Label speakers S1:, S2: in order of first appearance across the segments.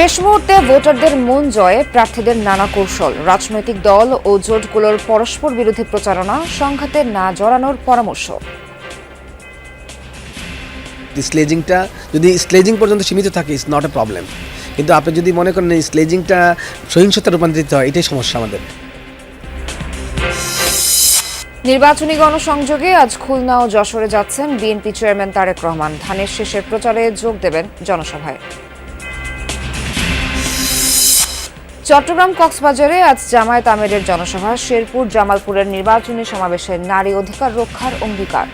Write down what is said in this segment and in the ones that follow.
S1: শেষ মুহূর্তে ভোটারদের মন জয়ে প্রার্থীদের নানা কৌশল, রাজনৈতিক দল ও জোটগুলোর পরস্পর বিরোধী প্রচারণা, সংঘাতে না জড়ানোর পরামর্শ।
S2: স্লেজিংটা যদি স্লেজিং পর্যন্ত সীমিত থাকে ইটস নট এ প্রবলেম, কিন্তু আপনি যদি মনে করেন স্লেজিংটা সহিংসতা রূপান্তরিত হয়, এটাই সমস্যা আমাদের।
S1: নির্বাচনী গণসংযোগে আজ খুলনা ও যশোরে যাচ্ছেন বিএনপি চেয়ারম্যান তারেক রহমান। ধানের শেষের প্রচারে যোগ দেবেন জনসভায়। চট্টগ্রাম কক্সবাজারে আজ জামায়াত আমিরের জনসভা। শেরপুর জামালপুরের নির্বাচনী সমাবেশে নারী অধিকার রক্ষার অঙ্গীকার।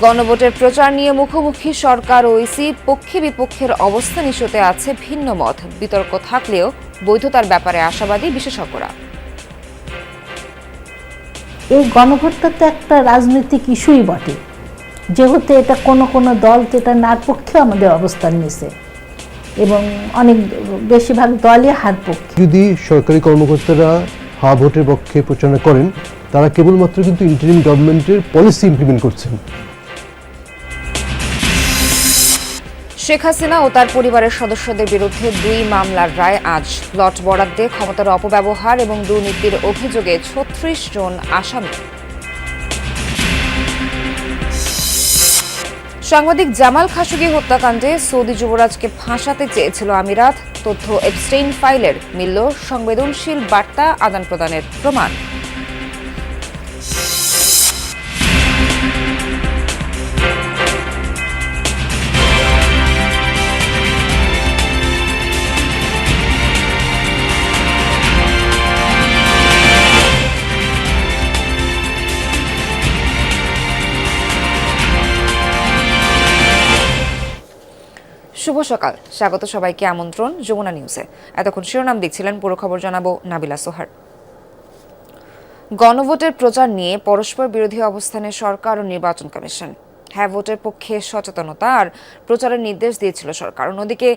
S1: গণভোটের প্রচার নিয়ে মুখোমুখি সরকার ও ইসি, পক্ষে বিপক্ষের অবস্থান ইস্যুতে আছে ভিন্ন মত। বিতর্ক থাকলেও বৈধতার ব্যাপারে আশাবাদী বিশেষজ্ঞরা।
S3: এই গণভোটটা তো একটা রাজনৈতিক ইস্যুই বটে, যেহেতু এটা কোনো দল যেটা নার পক্ষে আমাদের অবস্থান নিছে এবং অনেক বেশিরভাগ দলই হার পক্ষে।
S4: যদি সরকারি কর্মকর্তারা হা ভোটের পক্ষে প্রচারণা করেন, তারা কেবলমাত্র কিন্তু ইন্টারিম গভর্নমেন্টের পলিসি ইমপ্লিমেন্ট করছেন।
S1: শেখ হাসিনা ও তার পরিবারের সদস্যদের বিরুদ্ধে 2 মামলার রায় আজ। প্লট বরাদ্দে ক্ষমতার অপব্যবহার এবং দুর্নীতির অভিযোগে 36 জন আসামি। সাংবাদিক জামাল খাশোগি হত্যাকাণ্ডে সৌদি যুবরাজকে ফাঁসাতে চেয়েছিল আমিরাত। তথ্য এপস্টেইন ফাইলের মিলল সংবেদনশীল বার্তা আদান প্রদানের প্রমাণ। শুভ সকাল, স্বাগত সবাইকে। আমন্ত্রণ যমুনা নিউজে। এতক্ষণ শিরোনাম দেখছিলেন, পুরো খবর জানাবো নাবিলা সোহার। গণভোটের প্রচার নিয়ে পরস্পর বিরোধী অবস্থানে সরকার ও নির্বাচন কমিশন। হ্যাঁ ভোটের পক্ষে সচেতনতা আর প্রচারের নির্দেশ দিয়েছিল সরকার। অন্যদিকে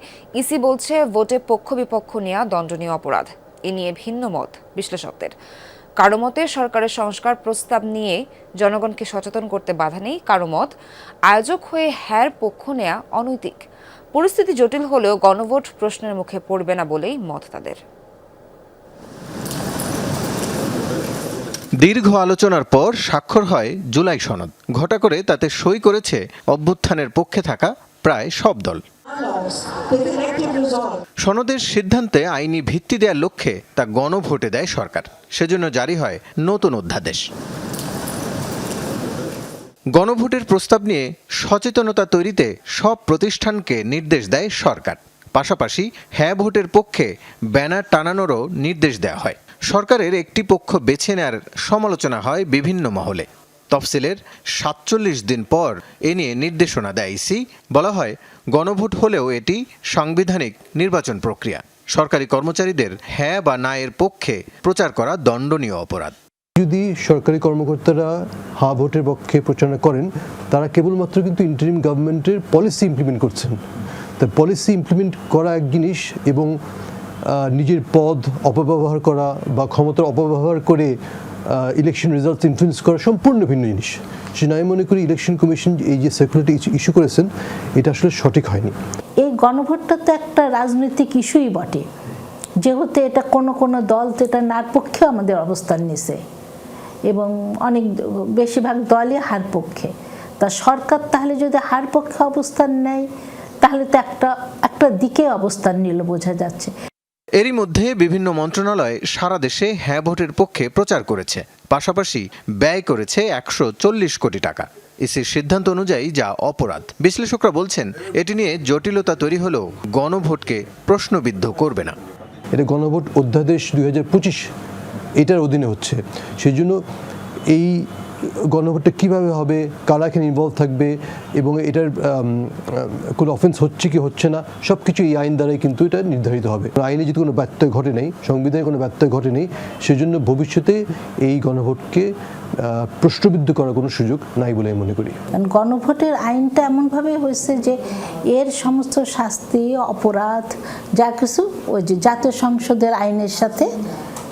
S1: ইসি বলছে ভোটে পক্ষ বিপক্ষ নেওয়া দণ্ডনীয় অপরাধ। এ নিয়ে ভিন্ন মত বিশ্লেষকদের। কারো মতে সরকারের সংস্কার প্রস্তাব নিয়ে জনগণকে সচেতন করতে বাধা নেই, কারো মত আয়োজক হয়ে হ্যার পক্ষ নেওয়া অনৈতিক। পরিস্থিতি জটিল হলেও গণভোট প্রশ্নের মুখে পড়বে না বলেই মত তাদের।
S5: দীর্ঘ আলোচনার পর স্বাক্ষর হয় জুলাই সনদ। ঘটা করে তাতে সই করেছে অভ্যুত্থানের পক্ষে থাকা প্রায় সব দল। সনদের সিদ্ধান্তে আইনি ভিত্তি দেওয়ার লক্ষ্যে তা গণভোটে দেয় সরকার। সেজন্য জারি হয় নতুন অধ্যাদেশ। গণভোটের প্রস্তাব নিয়ে সচেতনতা তৈরিতে সব প্রতিষ্ঠানকে নির্দেশ দেয় সরকার। পাশাপাশি হ্যাঁ ভোটের পক্ষে ব্যানার টানানোরও নির্দেশ দেওয়া হয়। সরকারের একটি পক্ষ বেছে নেওয়ার সমালোচনা হয় বিভিন্ন মহলে। তফসিলের 47 দিন পর এ নিয়ে নির্দেশনা দেয় ইসি। বলা হয়, গণভোট হলেও এটি সাংবিধানিক নির্বাচন প্রক্রিয়া। সরকারি কর্মচারীদের হ্যাঁ বা না এর পক্ষে প্রচার করা দণ্ডনীয় অপরাধ।
S4: যদি সরকারি কর্মকর্তারা হা ভোটের পক্ষে প্রচারণা করেন, তারা কেবলমাত্র কিন্তু ইন্টারিম গভর্নমেন্টের পলিসি ইমপ্লিমেন্ট করছেন। তা পলিসি ইমপ্লিমেন্ট করা এক জিনিস এবং নিজের পদ অপব্যবহার করা বা ক্ষমতার অপব্যবহার করে ইলেকশন রেজাল্ট ইনফ্লুয়েন্স করা সম্পূর্ণ ভিন্ন জিনিস। সে আমি মনে করি ইলেকশন কমিশন এই যে সার্কুলারটি ইস্যু করেছেন, এটা আসলে সঠিক হয়নি।
S3: এই গণভোটটা তো একটা রাজনৈতিক ইস্যুই বটে, যেহেতু এটা কোনো দল যেটা নার পক্ষে আমাদের অবস্থান নিছে এবং অনেক বেশিরভাগ দলই হার পক্ষে। তা সরকার তাহলে যদি হার পক্ষে অবস্থান নেয়, তাহলে তো একটা দিকে অবস্থান নিল বোঝা যাচ্ছে।
S5: এরই মধ্যে বিভিন্ন মন্ত্রণালয় সারা দেশে হ্যাঁ ভোটের পক্ষে প্রচার করেছে। পাশাপাশি ব্যয় করেছে 140 কোটি টাকা। ইসির সিদ্ধান্ত অনুযায়ী যা অপরাধ। বিশ্লেষকরা বলছেন, এটি নিয়ে জটিলতা তৈরি হলেও গণভোটকে প্রশ্নবিদ্ধ করবে না।
S4: এটা গণভোট অধ্যাদেশ 2025 এটার অধীনে হচ্ছে। সেই জন্য এই গণভোটটা কীভাবে হবে, কারা এখানে ইনভলভ থাকবে এবং এটার কোনো অফেন্স হচ্ছে কি হচ্ছে না, সব কিছু এই আইন দ্বারাই কিন্তু এটা নির্ধারিত হবে। আইনে যদি কোনো ব্যত্যয় ঘটে নেই, সংবিধানে কোনো ব্যত্যয় ঘটে নেই, সেজন্য ভবিষ্যতে এই গণভোটকে প্রশ্নবিদ্ধ করার কোনো সুযোগ নাই বলে আমি মনে করি।
S3: গণভোটের আইনটা এমনভাবে হয়েছে যে এর সমস্ত শাস্তি, অপরাধ যা কিছু ওই যে জাতীয় সংসদের আইনের সাথে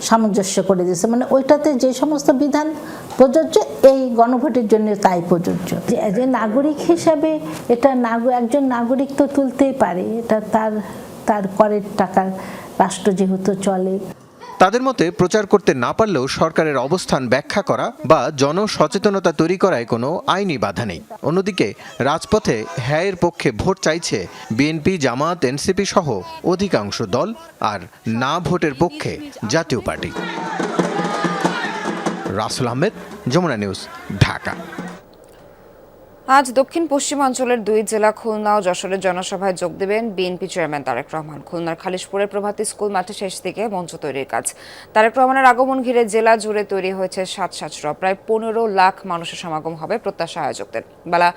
S3: সামঞ্জস্য করে দিয়েছে। মানে ওইটাতে যে সমস্ত বিধান প্রযোজ্য, এই গণভোটের জন্য তাই প্রযোজ্য। যে নাগরিক হিসাবে এটা একজন নাগরিক তো তুলতেই পারে, এটা তার করের টাকা রাষ্ট্র যেহেতু চলে।
S5: তাদের মতে প্রচার করতে না পারলেও সরকারের অবস্থান ব্যাখ্যা করা বা জনসচেতনতা তৈরি করায় কোনো আইনি বাধা নেই। অন্যদিকে রাজপথে হ্যায়ের পক্ষে ভোট চাইছে বিএনপি, জামাত, এনসিপি সহ অধিকাংশ দল, আর না ভোটের পক্ষে জাতীয় পার্টি। রাসেল আহমেদ, যমুনা নিউজ, ঢাকা।
S1: আজ দক্ষিণ পশ্চিমাঞ্চলের 2 জেলা খুলনা ও যশোরের জনসভায় যোগ দেবেন বিএনপি চেয়ারম্যান তারেক রহমান। খুলনার খালিশপুরের প্রভাতী স্কুল মাঠে শেষ দিকে মঞ্চ তৈরির কাজ। তারেক রহমানের আগমন ঘিরে জেলা জুড়ে তৈরি হয়েছে সাজসজ্জা। প্রায় 15 লাখ মানুষের সমাগম হবে প্রত্যাশা আয়োজকদের। বেলা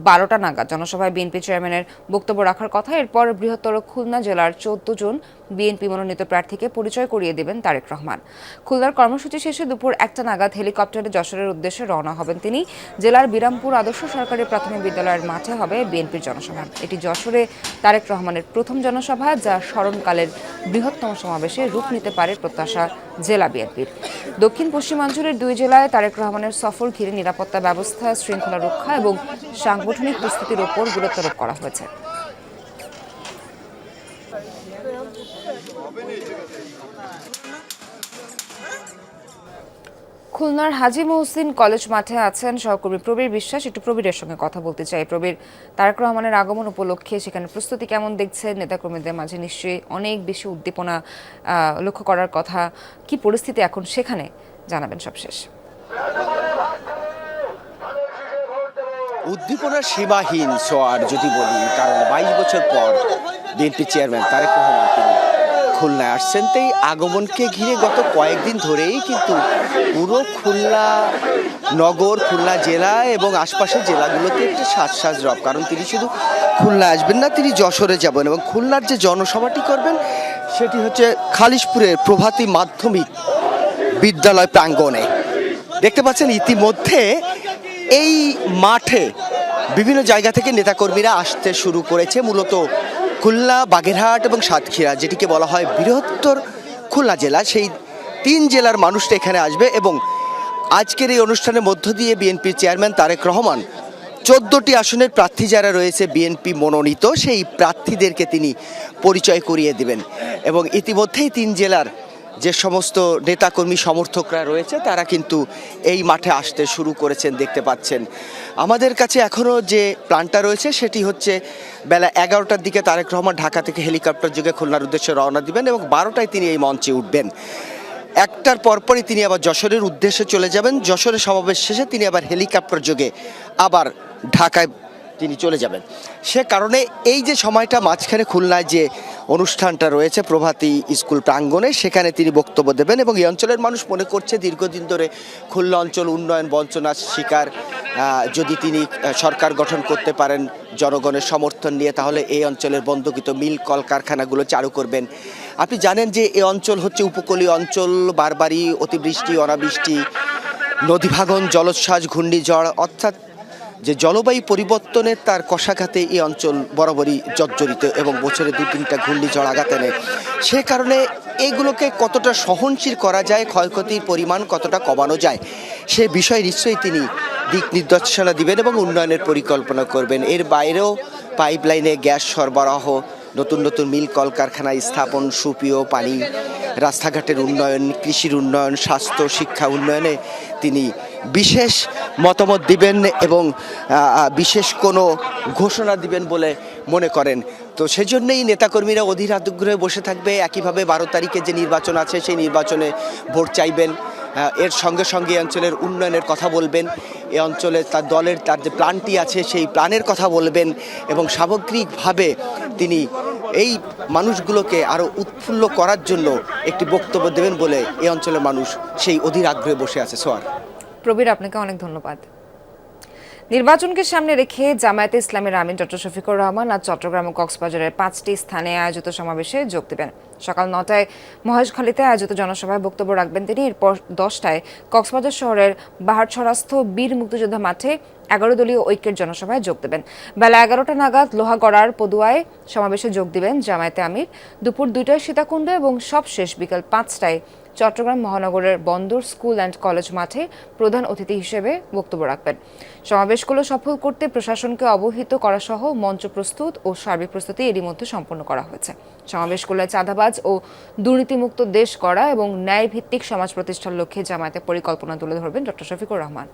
S1: 12টা নাগাদ জনসভায় বিএনপি চেয়ারম্যানের বক্তব্য রাখার কথা। এরপর বৃহত্তর খুলনা জেলার 14 জন বিএনপি মনোনীত প্রার্থীকে পরিচয় করিয়ে দেবেন তারেক রহমান। খুলনার কর্মসূচি শেষে দুপুর 1টা নাগাদ হেলিকপ্টারে যশোরের উদ্দেশ্যে রওনা হবেন তিনি। জেলার বিরামপুর আদর্শ সরকারি প্রাথমিক বিদ্যালয়ের মাঠে হবে বিএনপির জনসভা। এটি যশোরে তারেক রহমানের প্রথম জনসভা, যা স্মরণকালের বৃহত্তম সমাবেশে রূপ নিতে পারে প্রত্যাশা জেলা বিএনপির। দক্ষিণ পশ্চিমাঞ্চলের 2 জেলায় তারেক রহমানের সফর ঘিরে নিরাপত্তা ব্যবস্থা, শৃঙ্খলা রক্ষা এবং সাংগঠনিক প্রস্তুতির ওপর গুরুত্ব আরোপ করা হয়েছে। খুলনার হাজী মহসিন কলেজ মাঠে আছেন সহকর্মী প্রবীর বিশ্বাস। একটু প্রবীরের সঙ্গে কথা বলতে চাই। প্রবীর, তারেক রহমানের আগমন উপলক্ষে সেখানে প্রস্তুতি কেমন দেখছেন? নেতাকর্মীদের মাঝে নিশ্চয়ই অনেক বেশি উদ্দীপনা লক্ষ্য করার কথা। কি পরিস্থিতি এখন সেখানে, জানাবেন সবশেষ।
S6: উদ্দীপনার সীমাহীন সোয়ার যদি বলি, কারণ 22 বছর পর বিএনপি চেয়ারম্যান তারেক রহমান তিনি খুলনায় আসছেন। তাই আগমনকে ঘিরে গত কয়েকদিন ধরেই কিন্তু পুরো খুলনা নগর, খুলনা জেলা এবং আশপাশের জেলাগুলোতে একটা সাজ রব। কারণ তিনি শুধু খুলনা আসবেন না, তিনি যশোরে যাবেন এবং খুলনার যে জনসভাটি করবেন সেটি হচ্ছে খালিশপুরের প্রভাতী মাধ্যমিক বিদ্যালয় প্রাঙ্গণে। দেখতে পাচ্ছেন ইতিমধ্যে এই মাঠে বিভিন্ন জায়গা থেকে নেতাকর্মীরা আসতে শুরু করেছে। মূলত খুলনা, বাগেরহাট এবং সাতক্ষীরা, যেটিকে বলা হয় বৃহত্তর খুলনা জেলা, সেই 3 জেলার মানুষটা এখানে আসবে। এবং আজকের এই অনুষ্ঠানের মধ্য দিয়ে বিএনপির চেয়ারম্যান তারেক রহমান 14টি আসনের প্রার্থী যারা রয়েছে বিএনপি মনোনীত, সেই প্রার্থীদেরকে তিনি পরিচয় করিয়ে দেবেন। এবং ইতিমধ্যেই 3 জেলার যে সমস্ত নেতাকর্মী সমর্থকরা রয়েছে তারা কিন্তু এই মাঠে আসতে শুরু করেছেন, দেখতে পাচ্ছেন। আমাদের কাছে এখনও যে প্ল্যানটা রয়েছে সেটি হচ্ছে বেলা 11টার দিকে তারেক রহমান ঢাকা থেকে হেলিকপ্টার যোগে খুলনার উদ্দেশ্যে রওনা দিবেন এবং 12টায় তিনি এই মঞ্চে উঠবেন। 1টার পরপরই তিনি আবার যশোরের উদ্দেশ্যে চলে যাবেন। যশোরের সমাবেশ শেষে তিনি আবার হেলিকপ্টার যোগে আবার ঢাকায় তিনি চলে যাবেন। সে কারণে এই যে সময়টা মাঝখানে খুলনায় যে অনুষ্ঠানটা রয়েছে প্রভাতী স্কুল প্রাঙ্গণে, সেখানে তিনি বক্তব্য দেবেন। এবং এই অঞ্চলের মানুষ মনে করছে দীর্ঘদিন ধরে খুলনা অঞ্চল উন্নয়ন বঞ্চনার শিকার। যদি তিনি সরকার গঠন করতে পারেন জনগণের সমর্থন নিয়ে, তাহলে এই অঞ্চলের বন্ধকিত মিল কলকারখানাগুলো চালু করবেন। আপনি জানেন যে এই অঞ্চল হচ্ছে উপকূলীয় অঞ্চল, বারবারই অতিবৃষ্টি, অনাবৃষ্টি, নদী ভাঙন, জলোচ্ছ্বাস, ঘূর্ণিঝড়, অর্থাৎ যে জলবায়ু পরিবর্তনের তার কষাঘাতে এই অঞ্চল বরাবরই জর্জরিত এবং বছরে 2-3টা ঘূর্ণিঝড় আঘাত আনে। সে কারণে এগুলোকে কতটা সহনশীল করা যায়, ক্ষয়ক্ষতির পরিমাণ কতটা কমানো যায়, সে বিষয়ে নিশ্চয়ই তিনি দিক নির্দেশনা দিবেন এবং উন্নয়নের পরিকল্পনা করবেন। এর বাইরেও পাইপলাইনে গ্যাস সরবরাহ, নতুন নতুন মিল কলকারখানা স্থাপন, সুপেয় পানি, রাস্তাঘাটের উন্নয়ন, কৃষির উন্নয়ন, স্বাস্থ্য, শিক্ষা উন্নয়নে তিনি বিশেষ মতামত দিবেন এবং বিশেষ কোনো ঘোষণা দিবেন বলে মনে করেন। তো সেজন্যই নেতাকর্মীরা অধীর আগ্রহে বসে থাকবে। একইভাবে 12 তারিখে যে নির্বাচন আছে সেই নির্বাচনে ভোট চাইবেন। এর সঙ্গে সঙ্গে এই অঞ্চলের উন্নয়নের কথা বলবেন, এই অঞ্চলে তার দলের তার যে প্ল্যানটি আছে সেই প্ল্যানের কথা বলবেন এবং সামগ্রিকভাবে তিনি এই মানুষগুলোকে আরও উৎফুল্ল করার জন্য একটি বক্তব্য দেবেন বলে এই অঞ্চলের মানুষ সেই অধীর আগ্রহে বসে আছে। সোয়ার,
S1: প্রবীর, আপনাকে অনেক ধন্যবাদ। নির্বাচনকে সামনে রেখে জামায়াতে ইসলামের আমির ডক্টর শফিকুর রহমান আজ চট্টগ্রাম ও কক্সবাজারের 5টি স্থানে আয়োজিত সমাবেশে যোগ দেবেন। সকাল 9টায় মহেশখালীতে আয়োজিত জনসভায় বক্তব্য রাখবেন তিনি। এরপর 10টায় কক্সবাজার শহরের বাহারছড়াস্থ বীর মুক্তিযোদ্ধা মাঠে 11 দলীয় ঐক্যের জনসভায় যোগ দেবেন। বেলা 11টা নাগাদ লোহাগড়ার পদুয়ায় সমাবেশে যোগ দিবেন জামায়াতে আমির। দুপুর 2টায় সীতাকুণ্ড এবং সবশেষ বিকেল 5টায় চট্টগ্রাম মহানগরের বন্দর স্কুল অ্যান্ড কলেজ মাঠে প্রধান অতিথি হিসেবে বক্তব্য রাখবেন। সমাবেশগুলো সফল করতে প্রশাসনকে অবহিত করা সহ মঞ্চ প্রস্তুত ও সার্বিক প্রস্তুতি এরই মধ্যে সম্পন্ন করা হয়েছে। সমাবেশগুলোয় চাঁদাবাজ ও দুর্নীতিমুক্ত দেশ গড়া এবং ন্যায় ভিত্তিক সমাজ প্রতিষ্ঠার লক্ষ্যে জামায়াতের পরিকল্পনা তুলে ধরবেন ডক্টর শফিকুর রহমান।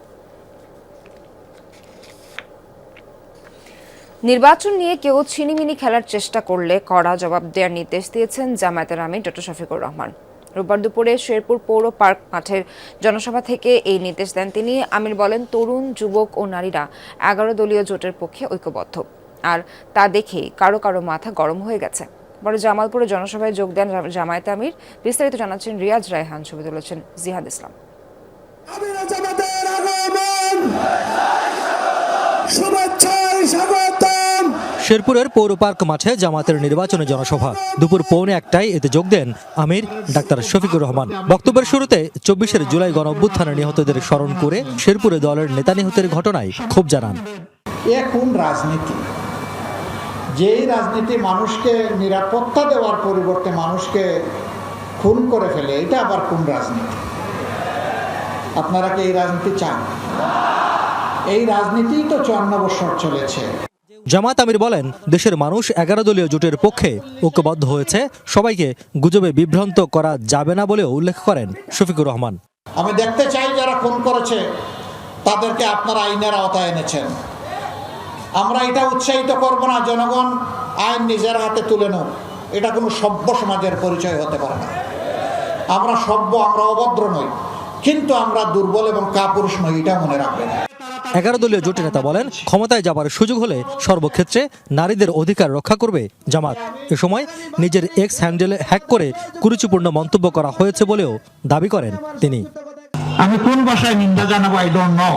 S1: নির্বাচন নিয়ে কেউ ছিনিমিনি খেলার চেষ্টা করলে কড়া জবাব দেওয়ার নির্দেশ দিয়েছেন জামায়াতের আমির ডক্টর শফিকুর রহমান। রোববার দুপুরে শেরপুর পৌর পার্ক মাঠের জনসভা থেকে এই নির্দেশ দেন তিনি। আমির বলেন, তরুণ, যুবক ও নারীরা 11 দলীয় জোটের পক্ষে ঐক্যবদ্ধ, আর তা দেখেই কারো কারো মাথা গরম হয়ে গেছে। পরে জামালপুরে জনসভায় যোগ দেন জামায়াত আমির। বিস্তারিত জানাচ্ছেন রিয়াজ রায়হান, ছবি তুলেছেন জিহাদ ইসলাম।
S7: শেরপুরের পৌর পার্ক মাঠে জামাতের নির্বাচনী জনসভা। দুপুর 1:15 এতে যোগ দেন আমির ডাক্তার শফিকুর রহমান। বক্তব্যের শুরুতে 24 জুলাই গণঅভ্যুত্থানে নিহতদের স্মরণ করে শেরপুরে দলের নেতা নিহতের ঘটনায় ক্ষোভ জানান।
S8: কোন রাজনীতি, যেই রাজনীতি মানুষকে নিরাপত্তা দেওয়ার পরিবর্তে মানুষকে খুন করে ফেলে, এটা আবার কোন রাজনীতি? আপনারা কি এই রাজনীতি চান? এই রাজনীতি তো 54 বছর চলেছে।
S7: জামাত আমির বলেন, দেশের মানুষ 11 দলীয় জোটের পক্ষে ঐক্যবদ্ধ হয়েছে, সবাইকে গুজবে বিভ্রান্ত করা যাবে না বলেও উল্লেখ করেন শফিকুর রহমান।
S8: আমি দেখতে চাই যারা খুন করেছে তাদেরকে আপনারা আইনের আওতায় এনেছেন। আমরা এটা উৎসাহিত করব না জনগণ আইন নিজের হাতে তুলে নেব, এটা কোনো সভ্য সমাজের পরিচয় হতে পারে না। আমরা সভ্য, আমরা অভদ্র নই, কিন্তু আমরা দুর্বল এবং কাপুরুষ নই, এটা মনে রাখবেন।
S7: 11 দলীয় জোটের নেতা বলেন, ক্ষমতায় যাবার সুযোগ হলে সর্বক্ষেত্রে নারীদের অধিকার রক্ষা করবে জামাত। এ সময় নিজের এক্স হ্যান্ডেলে হ্যাক করে কুরুচিপূর্ণ মন্তব্য করা হয়েছে বলেও দাবি করেন তিনি।
S8: আমি কোন ভাষায় নিন্দা জানাবো আই ডোন্ট নো।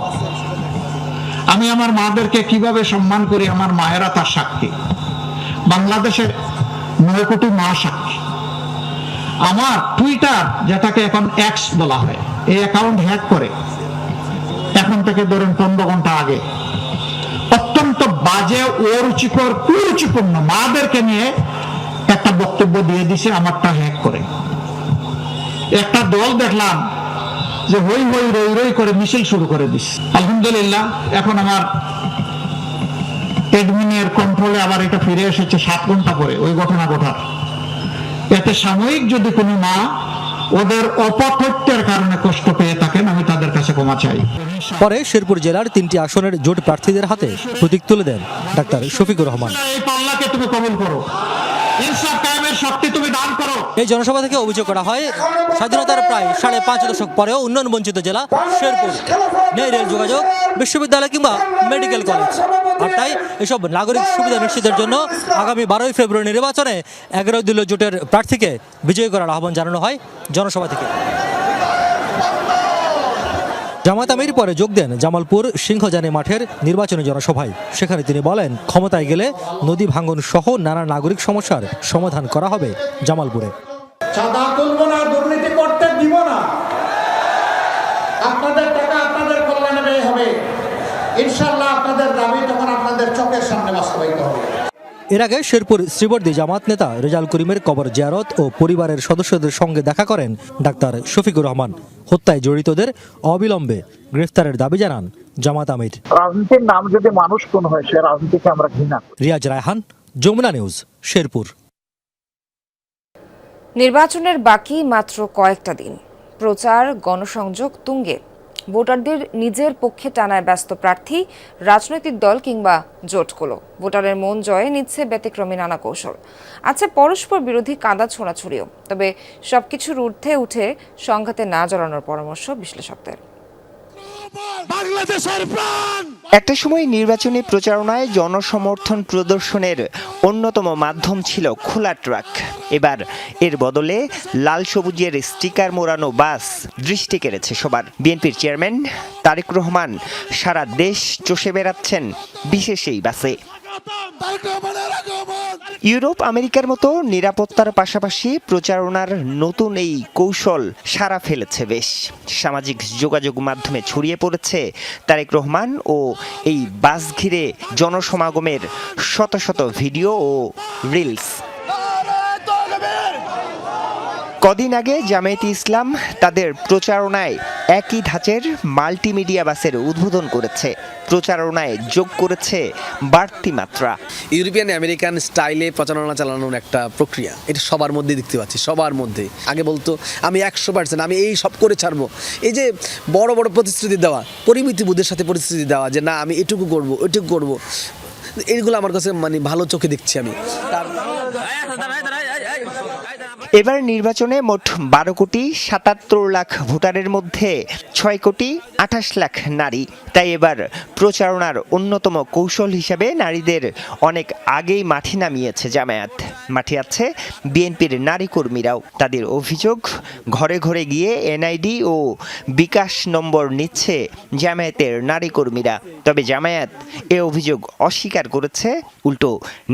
S8: আমি আমার মাদেরকে কিভাবে সম্মান করি, আমার মায়েরা তার সাক্ষী। বাংলাদেশের 9 কোটি মা সাক্ষী। আমার টুইটার, যেটাকে এখন এক্স বলা হয়, এই অ্যাকাউন্ট হ্যাক করে এখন থেকে ধরেন 15 ঘন্টা আগে অত্যন্ত বাজে, অরুচিকর, কুরুচিপূর্ণ মাদেরকে নিয়ে একটা বক্তব্য দিয়ে দিছে, আমারটা হ্যাক করে। একটা দল দেখলাম যে হই হই রই রই করে মিছিল শুরু করে দিস। আলহামদুলিল্লাহ, এখন আমার এডমিনের কন্ট্রোলে আবার এটা ফিরে এসেছে 7 ঘন্টা পরে ওই ঘটনা ঘটার। এতে সাময়িক যদি কোনো মা ওদের অপতথ্যের কারণে কষ্ট পেয়ে থাকেন, আমি তাদের কাছে ক্ষমা চাই।
S7: পরে শেরপুর জেলার 3টি আসনের জোট প্রার্থীদের হাতে প্রতীক তুলে দেন ডাক্তার শফিকুর রহমান।
S8: এই পাল্লাকে তুমি কবুল করো, ইনসাফ কায়েমের শক্তি তুমি দান করো।
S7: এই জনসভা থেকে অভিযোগ করা হয়, স্বাধীনতার প্রায় 5.5 দশক পরেও উন্নয়ন বঞ্চিত জেলা শেরপুর, নেই রেল যোগাযোগ, বিশ্ববিদ্যালয় কিংবা মেডিকেল কলেজ। আর তাই এসব নাগরিক সুবিধা নিশ্চিতের জন্য আগামী 12 ফেব্রুয়ারি নির্বাচনে 11 দলীয় জোটের প্রার্থীকে বিজয়ী করার আহ্বান জানানো হয় জনসভা থেকে। জামায়াত আমির পরে যোগ দেন জামালপুর সিংহজানি মাঠের নির্বাচনী জনসভায়। সেখানে তিনি বলেন, ক্ষমতায় গেলে নদী ভাঙন সহ নানা নাগরিক সমস্যার সমাধান করা হবে জামালপুরে।
S8: চাঁদা তুলব না, দুর্নীতি করতে দিব না, আপনাদের টাকা আপনাদের কল্যাণে ব্যয় হবে। ইনশাআল্লাহ আপনাদের দাবি তখন আপনাদের চোখের সামনে বাস্তবায়িত হবে।
S7: এর আগে শেরপুর শ্রীবর্দী জামাত নেতা রেজাল করিমের কবর জিয়ারত ও পরিবারের সদস্যদের সঙ্গে দেখা করেন ডাক্তার শফিকুর রহমান। হত্যায় জড়িতদের অবিলম্বে গ্রেফতারের দাবি জানান জামাত আমির।
S8: রাজনীতির নাম যদি মানুষ কোন হয়, সে রাজনীতিকে আমরা ঘৃণা করি।
S7: রিয়াজ রায়হান, যমুনা নিউজ, শেরপুর।
S1: নির্বাচনের বাকি মাত্র কয়েকটা দিন, প্রচার গণসংযোগ তুঙ্গে। ভোটারদের নিজের পক্ষে টানায় ব্যস্ত প্রার্থী, রাজনৈতিক দল কিংবা জোটগুলো। ভোটারের মন জয়ে নিচ্ছে ব্যতিক্রমী নানা কৌশল। আছে পরস্পর বিরোধী কাঁদা ছোড়াছুড়িও। তবে সবকিছুর ঊর্ধ্বে উঠে সংঘাতে না জড়ানোর পরামর্শ বিশ্লেষকদের।
S6: একটা সময় নির্বাচনী প্রচারণায় জনসমর্থন প্রদর্শনের অন্যতম মাধ্যম ছিল খোলা ট্রাক। এবার এর বদলে লাল সবুজের স্টিকার মোড়ানো বাস দৃষ্টি কেড়েছে সবার। বিএনপির চেয়ারম্যান তারেক রহমান সারা দেশ চষে বেড়াচ্ছেন বিশেষ এই বাসে। ইউরোপ আমেরিকার মতো নিরাপত্তার পাশাপাশি প্রচারণার নতুন এই কৌশল সাড়া ফেলেছে বেশ। সামাজিক যোগাযোগ মাধ্যমে ছড়িয়ে পড়েছে তারেক রহমান ও এই বাস ঘিরে জনসমাগমের শত শত ভিডিও ও রিলস।
S9: কদিন আগে জামায়াতে ইসলাম তাদের প্রচারণায় একই ধাঁচের মাল্টিমিডিয়া বাসের উদ্বোধন করেছে, প্রচারণায় যোগ করেছে বাড়তি মাত্রা।
S2: ইউরোপিয়ান আমেরিকান স্টাইলে প্রচারণা চালানোর একটা প্রক্রিয়া, এটা সবার মধ্যে দেখতে পাচ্ছি, সবার মধ্যে। আগে বলতো আমি 100%, আমি এই সব করে ছাড়বো, এই যে বড় বড় প্রতিশ্রুতি দেওয়া, পরিমিতি বুদ্ধের সাথে প্রতিশ্রুতি দেওয়া যে না আমি এটুকু করব ওইটুকু করব, এইগুলো আমার কাছে মানে ভালো চোখে দেখছি আমি।
S9: এবার নির্বাচনে মোট 12,77,00,000 ভোটারের মধ্যে 6,28,00,000 নারী। তাই এবার প্রচারণার অন্যতম কৌশল হিসেবে নারীদের অনেক আগেই মাঠে নামিয়েছে জামায়াত। মাঠে আছে বিএনপির নারী কর্মীরাও। তাদের অভিযোগ, ঘরে ঘরে গিয়ে এনআইডি ও বিকাশ নম্বর নিচ্ছে জামায়াতের নারী কর্মীরা। তবে জামায়াত এ অভিযোগ অস্বীকার করেছে, উল্টো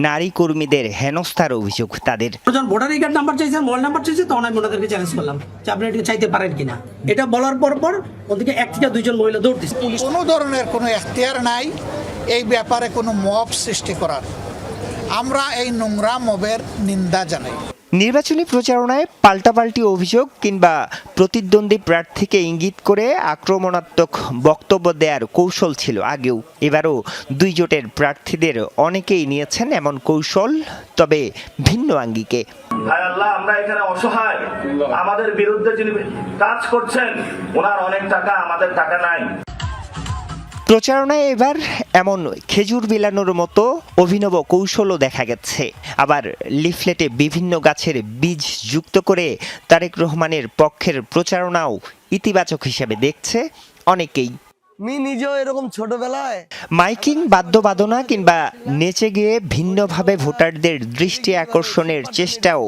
S9: নারী কর্মীদের হেনস্থার অভিযোগ তাদের।
S10: ভোটার কার্ড নাম্বার চাইছে, মোবাইল নাম্বার চাইছে, তখন আমি ওনাদেরকে চ্যালেঞ্জ করলাম যে আপনি এটা চাইতে পারেন কিনা। এটা বলার পর ওদিকে 1 থেকে 2 জন মহিলা দৌড় দিচ্ছে।
S8: কোনো ধরনের কোনো এখতিয়ার নাই এই ব্যাপারে কোনো মব সৃষ্টি করার। আমরা এই নোংরা মবের নিন্দা জানাই।
S9: নির্বাচনী প্রচারণায় পাল্টাপাল্টি অভিযোগ কিংবা প্রতিদ্বন্দ্বী প্রার্থীকে ইঙ্গিত করে আক্রমণাত্মক বক্তব্য দেওয়ার কৌশল ছিল আগেও। এবারও দুই জোটের প্রার্থীদের অনেকেই নিয়েছেন এমন কৌশল, তবে ভিন্ন আঙ্গিকে।
S11: আল্লাহ, আমরা এখানে অসহায়, আমাদের বিরুদ্ধে যিনি কাজ করছেন ওনার অনেক টাকা, আমাদের টাকা নাই।
S9: প্রচারণায় এবার এমন খেজুর বিলানোর মতো অভিনব কৌশলও দেখা গেছে। আবার লিফলেটে বিভিন্ন গাছের বীজ যুক্ত করে তারেক রহমানের পক্ষের প্রচারণাও ইতিবাচক হিসেবে দেখছে অনেকেই।
S12: নিজেও এরকম ছোটবেলায়
S9: মাইকিং, বাদ্যবাদনা কিংবা নেচে গিয়ে ভিন্নভাবে ভোটারদের দৃষ্টি আকর্ষণের চেষ্টাও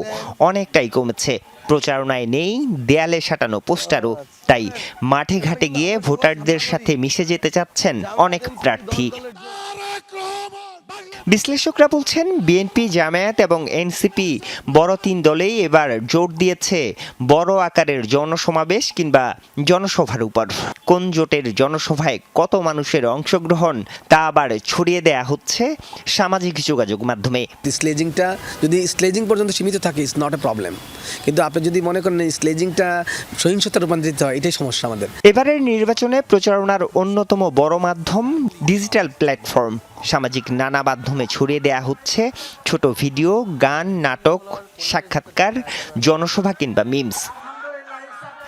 S9: অনেকটাই কমেছে। প্রচারণায় নেই দেয়ালে সাঁটানো পোস্টারও। তাই মাঠে ঘাটে গিয়ে ভোটারদের সাথে মিশে যেতে চাচ্ছেন অনেক প্রার্থী। বিশ্লেষকরা বলছেন বিএনপি, জামায়াত এবং এনসিপি বড় 3 দলেই এবার জোর দিয়েছে বড় আকারের জনসমাবেশ কিংবা জনসভার উপর। কোন জোটের জনসভায় কত মানুষের অংশগ্রহণ তা আবার ছড়িয়ে দেয়া হচ্ছে সামাজিক যোগাযোগ মাধ্যমে।
S2: স্লেজিংটা যদি স্লেজিং পর্যন্ত সীমিত থাকে ইটস নট এ প্রবলেম, কিন্তু আপনি যদি মনে করেন স্লেজিংটা সহিংসতায় রূপান্তরিত হয়, এটাই সমস্যা আমাদের।
S9: এবারের নির্বাচনে প্রচারণার অন্যতম বড় মাধ্যম ডিজিটাল প্ল্যাটফর্ম। সামাজিক নানা মাধ্যমে ছড়িয়ে দেয়া হচ্ছে ছোট ভিডিও, গান, নাটক, সাক্ষাৎকার, জনসভা কিংবা মিমস।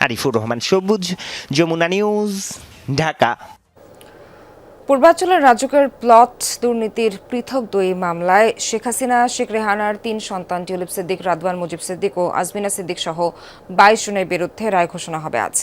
S9: আরিফুর রহমান সবুজ, যমুনা নিউজ, ঢাকা।
S1: পূর্বাঞ্চলের রাজুকের প্লট দুর্নীতির পৃথক 2 মামলায় শেখ হাসিনা, শেখ রেহানার 3 সন্তান টিউলিপ সিদ্দিক, রাদওয়ান মুজিব সিদ্দিক ও আজমিনা সিদ্দিক সহ 22 জনের বিরুদ্ধে রায় ঘোষণা হবে আজ।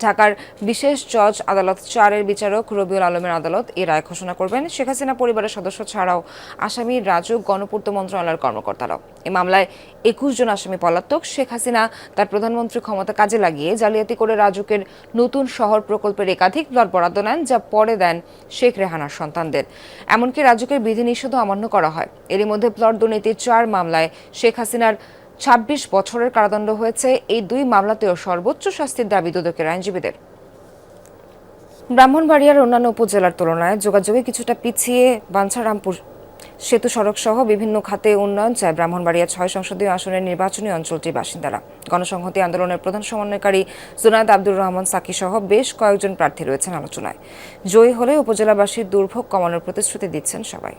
S1: ঢাকার বিশেষ জজ আদালত 4-এর বিচারক রবিউল আলমের আদালত এই রায় ঘোষণা করবেন। শেখ হাসিনা পরিবারের সদস্য ছাড়াও আসামি রাজুক, গণপূর্ত মন্ত্রণালয়ের কর্মকর্তারাও। এই মামলায় 21 জন আসামি পলাতক। শেখ হাসিনা তার প্রধানমন্ত্রী ক্ষমতা কাজে লাগিয়ে জালিয়াতি করে রাজুকের নতুন শহর প্রকল্পের একাধিক প্লট বরাদ্দ নেন, যা পরে দেন শেখ রেহানার সন্তানদের। এমনকি রাজুকের বিধিনিষেধও অমান্য করা হয়। এরই মধ্যে প্লট দুর্নীতির 4 মামলায় শেখ হাসিনার 26 বছরের কারাদণ্ড হয়েছে। এই 2 মামলাতেও সর্বোচ্চ শাস্তির দাবি দুদকের আইনজীবীদের। ব্রাহ্মণবাড়িয়ার অন্যান্য উপজেলার তুলনায় যোগাযোগে কিছুটা পিছিয়ে বাঞ্ছারামপুর সেতু সড়ক সহ বিভিন্ন খাতে উন্নয়ন চায় ব্রাহ্মণবাড়িয়া 6 সংসদীয় আসনের নির্বাচনী অঞ্চলটির বাসিন্দারা। গণসংহতি আন্দোলনের প্রধান সমন্বয়কারী জুনায়েদ আব্দুর রহমান সাকি সহ বেশ কয়েকজন প্রার্থী রয়েছেন আলোচনায়। জয়ী হলে উপজেলাবাসীর দুর্ভোগ কমানোর প্রতিশ্রুতি দিচ্ছেন সবাই।